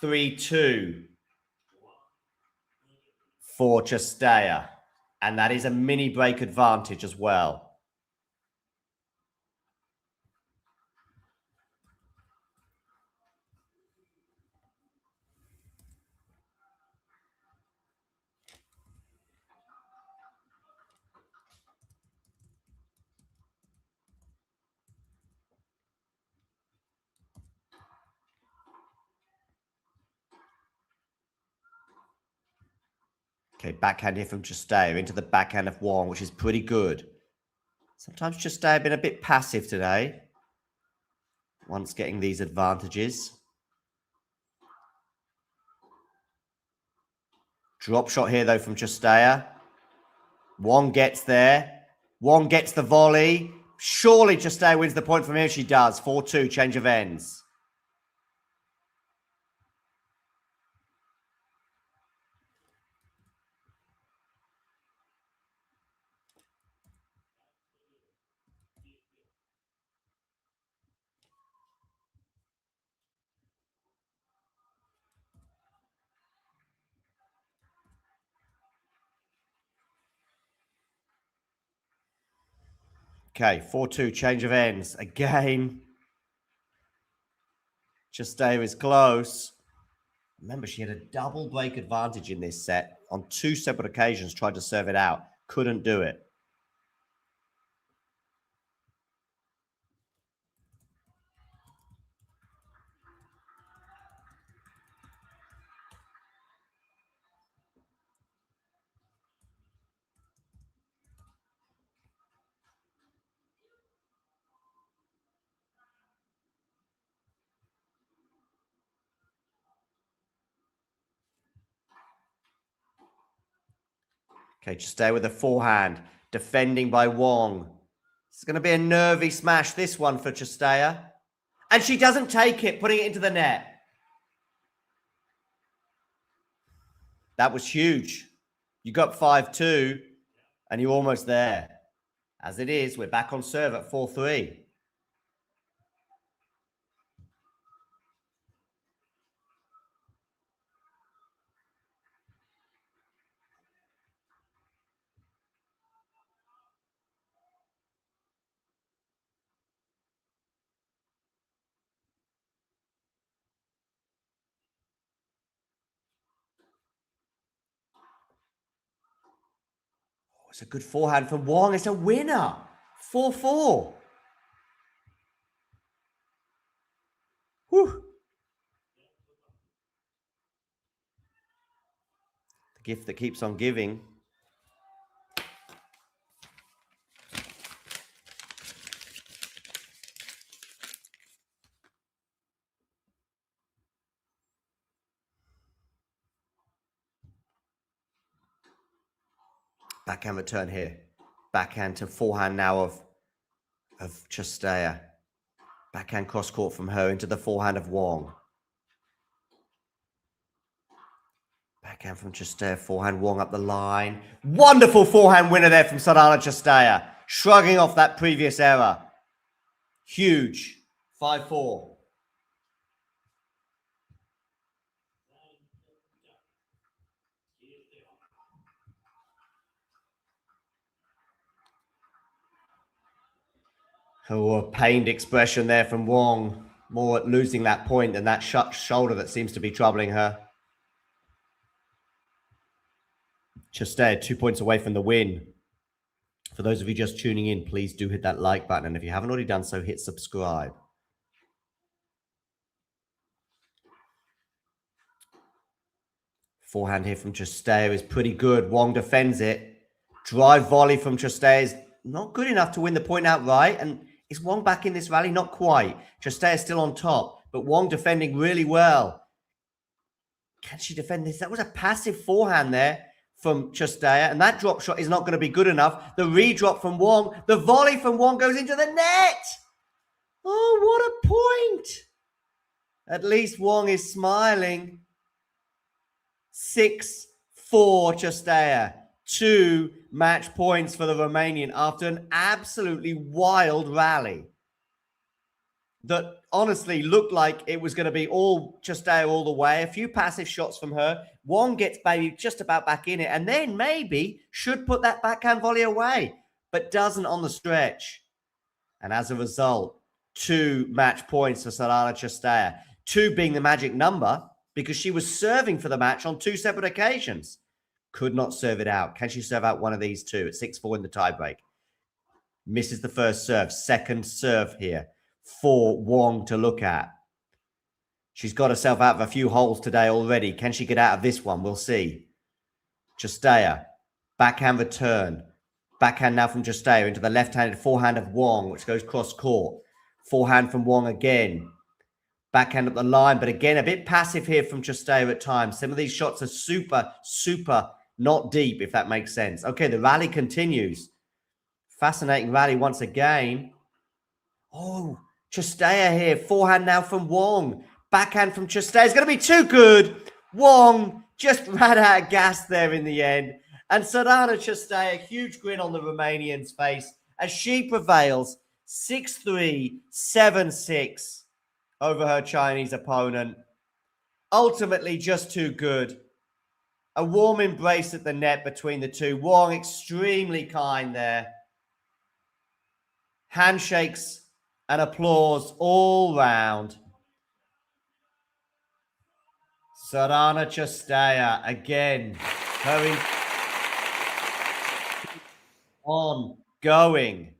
Speaker 9: 3-2 for Xirstea. And that is a mini break advantage as well. Okay, backhand here from Cîrstea into the backhand of Wang, which is pretty good. Sometimes Cîrstea have been a bit passive today. Once getting these advantages. Drop shot here, though, from Cîrstea. Wang gets there. Wang gets the volley. Surely Cîrstea wins the point from here. She does. 4-2, change of ends. Okay, 4-2, change of ends. Again, Cîrstea is close. Remember, she had a double break advantage in this set. On 2 separate occasions, tried to serve it out. Couldn't do it. Okay, Cîrstea with a forehand. Defending by Wang. It's going to be a nervy smash, this one, for Cîrstea. And she doesn't take it, putting it into the net. That was huge. You got 5-2, and you're almost there. As it is, we're back on serve at 4-3. It's a good forehand from Wang. It's a winner. 4-4. Whew. The gift that keeps on giving. Backhand return here. Backhand to forehand now of Cîrstea. Backhand cross court from her into the forehand of Wang. Backhand from Cîrstea, forehand Wang up the line. Wonderful forehand winner there from Sorana Cîrstea. Shrugging off that previous error. Huge. 5-4. Oh, a pained expression there from Wang. More at losing that point than that shut shoulder that seems to be troubling her. Cîrstea 2 points away from the win. For those of you just tuning in, please do hit that like button. And if you haven't already done so, hit subscribe. Forehand here from Cîrstea is pretty good. Wang defends it. Drive volley from Cîrstea is not good enough to win the point outright. And is Wang back in this rally? Not quite. Cîrstea is still on top, but Wang defending really well. Can she defend this? That was a passive forehand there from Cîrstea, and that drop shot is not going to be good enough. The redrop from Wang, the volley from Wang goes into the net. Oh, what a point. At least Wang is smiling. 6-4 Cîrstea. 2 match points for the Romanian after an absolutely wild rally that honestly looked like it was going to be all Cîrstea all the way. A few passive shots from her. Wang gets baby just about back in it, and then maybe should put that backhand volley away, but doesn't on the stretch. And as a result, 2 match points for Sorana Cîrstea. 2 being the magic number because she was serving for the match on 2 separate occasions. Could not serve it out. Can she serve out one of these 2 at 6-4 in the tiebreak? Misses the first serve. Second serve here for Wang to look at. She's got herself out of a few holes today already. Can she get out of this one? We'll see. Cîrstea. Backhand return. Backhand now from Cîrstea into the left-handed forehand of Wang, which goes cross-court. Forehand from Wang again. Backhand up the line, but again, a bit passive here from Cîrstea at times. Some of these shots are super not deep, if that makes sense. Okay, the rally continues. Fascinating rally once again. Oh, Cîrstea here. Forehand now from Wang. Backhand from Cîrstea. It's going to be too good. Wang just ran out of gas there in the end. And Sorana Cîrstea, huge grin on the Romanian's face as she prevails 6-3, 7-6 over her Chinese opponent. Ultimately, just too good. A warm embrace at the net between the two. Wang extremely kind there. Handshakes and applause all round. Sorana Cîrstea again. Ongoing.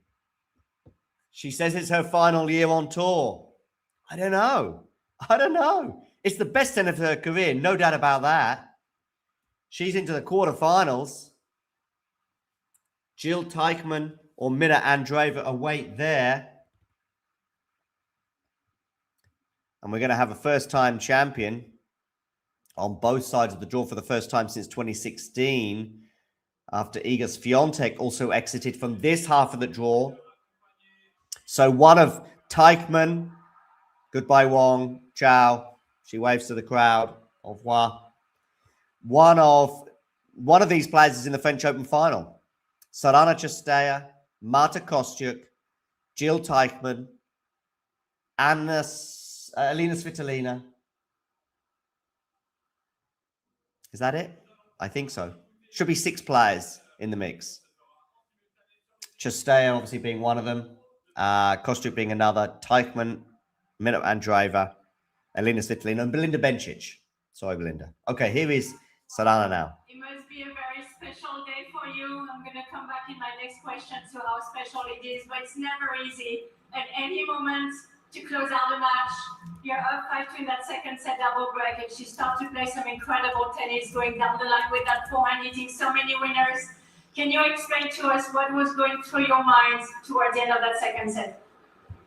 Speaker 9: She says it's her final year on tour. I don't know. It's the best end of her career, no doubt about that. She's into the quarterfinals. Jill Teichmann or Mina Andreeva await there. And we're going to have a first-time champion on both sides of the draw for the first time since 2016. After Iga Swiatek also exited from this half of the draw. So one of Teichmann, goodbye Wang, ciao. She waves to the crowd, au revoir. One of these players is in the French Open final. Sorana Cîrstea, Marta Kostyuk, Jill Teichmann, Alina Svitolina. Is that it? I think so. Should be 6 players in the mix. Cîrstea obviously being one of them. Kostyuk being another. Teichmann, Mina Andreeva, Alina Svitolina, and Belinda Bencic. Sorry, Belinda. Okay, here is Sorana now.
Speaker 14: It must be a very special day for you. I'm going to come back in my next question to how special it is, but it's never easy. At any moment to close out the match, you're up 5-2 in that second set double break, and she started to play some incredible tennis going down the line with that forehand, hitting so many winners. Can you explain to us what was going through your mind towards the end of that second set?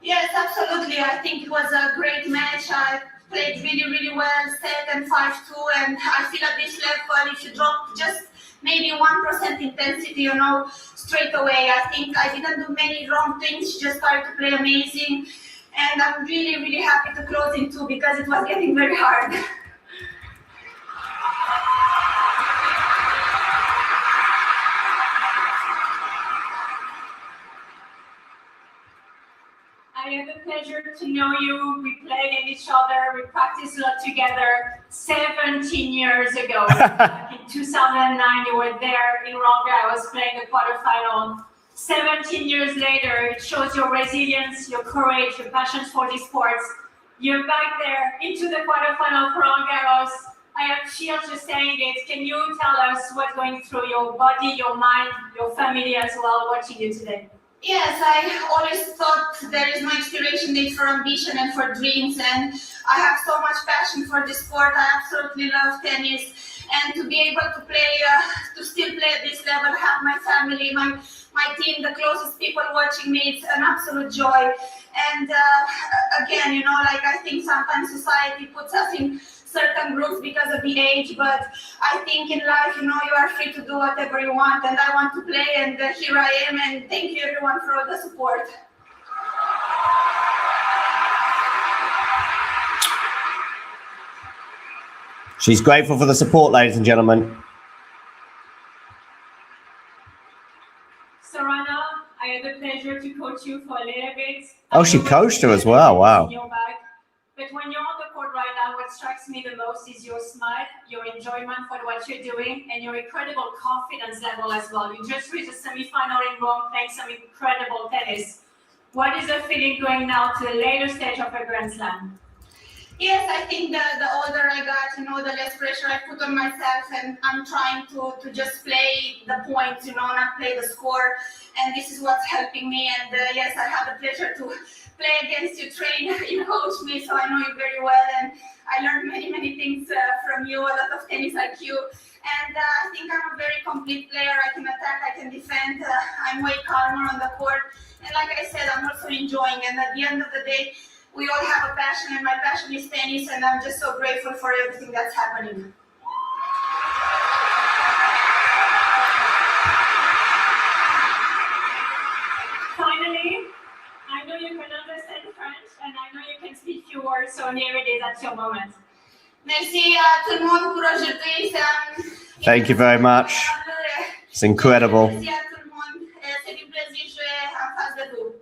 Speaker 15: Yes, absolutely. I think it was a great match. I played really well, set and 5-2, and I feel at this level, if you drop just maybe 1% intensity, straight away, I think I didn't do many wrong things. She just started to play amazing, and I'm really happy to close in 2 because it was getting very hard.
Speaker 14: I had the pleasure to know you. We played against each other. We practiced a lot together 17 years ago. In 2009, you were there in Roland. I was playing the quarterfinal. 17 years later, it shows your resilience, your courage, your passion for these sports. You're back there into the quarterfinal for Roland Garros. I have chills just saying it. Can you tell us what's going through your body, your mind, your family as well, watching you today?
Speaker 15: Yes, I always thought there is my expiration date for ambition and for dreams, and I have so much passion for this sport. I absolutely love tennis, and to be able to play, to still play at this level, have my family, my team, the closest people watching me, it's an absolute joy. And again, I think sometimes society puts us in certain groups because of the age, but I think in life, you are free to do whatever you want, and I want to play, and here I am, and thank you everyone for all the support.
Speaker 9: She's grateful for the support, ladies and gentlemen.
Speaker 14: Sorana, I had the pleasure to coach you for a little bit.
Speaker 9: Oh, she coached her as well. Wow.
Speaker 14: But when you're on the court right now, what strikes me the most is your smile, your enjoyment for what you're doing, and your incredible confidence level as well. You just reached a semi-final in Rome, playing some incredible tennis. What is the feeling going now to the later stage of a Grand Slam?
Speaker 15: Yes, I think the older I got, the less pressure I put on myself, and I'm trying to just play the points, not play the score, and this is what's helping me. And yes, I have the pleasure to play against you, train, you coach me, so I know you very well, and I learned many things from you, a lot of tennis IQ, And I think I'm a very complete player. I can attack, I can defend. I'm way calmer on the court. And like I said, I'm also enjoying. And at the end of the day, we all have a passion, and my passion is tennis, and I'm just so grateful for everything that's happening.
Speaker 14: Finally, I know you can understand French, and I know you can speak few words, so here it is at your moment.
Speaker 15: Merci à tout le monde pour aujourd'hui.
Speaker 9: Thank you very much. It's incredible.
Speaker 15: Merci à tout le monde. C'est un plaisir de jouer en face de vous.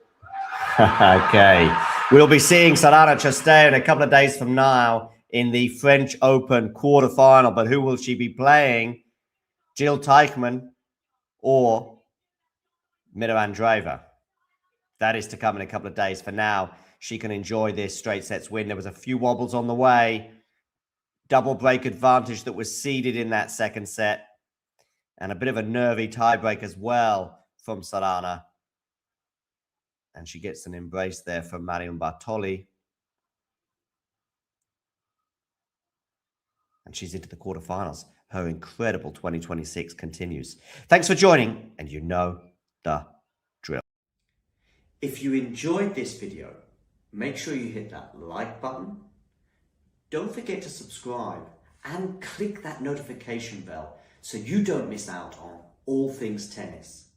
Speaker 9: Okay. We'll be seeing Sorana Cîrstea in a couple of days from now in the French Open quarterfinal. But who will she be playing? Jill Teichmann or Mira Andreeva? That is to come in a couple of days. For now, she can enjoy this straight sets win. There was a few wobbles on the way. Double break advantage that was seeded in that second set. And a bit of a nervy tiebreak as well from Sorana. And she gets an embrace there from Marion Bartoli. And she's into the quarterfinals. Her incredible 2026 continues. Thanks for joining, and you know the drill. If you enjoyed this video, make sure you hit that like button. Don't forget to subscribe and click that notification bell so you don't miss out on all things tennis.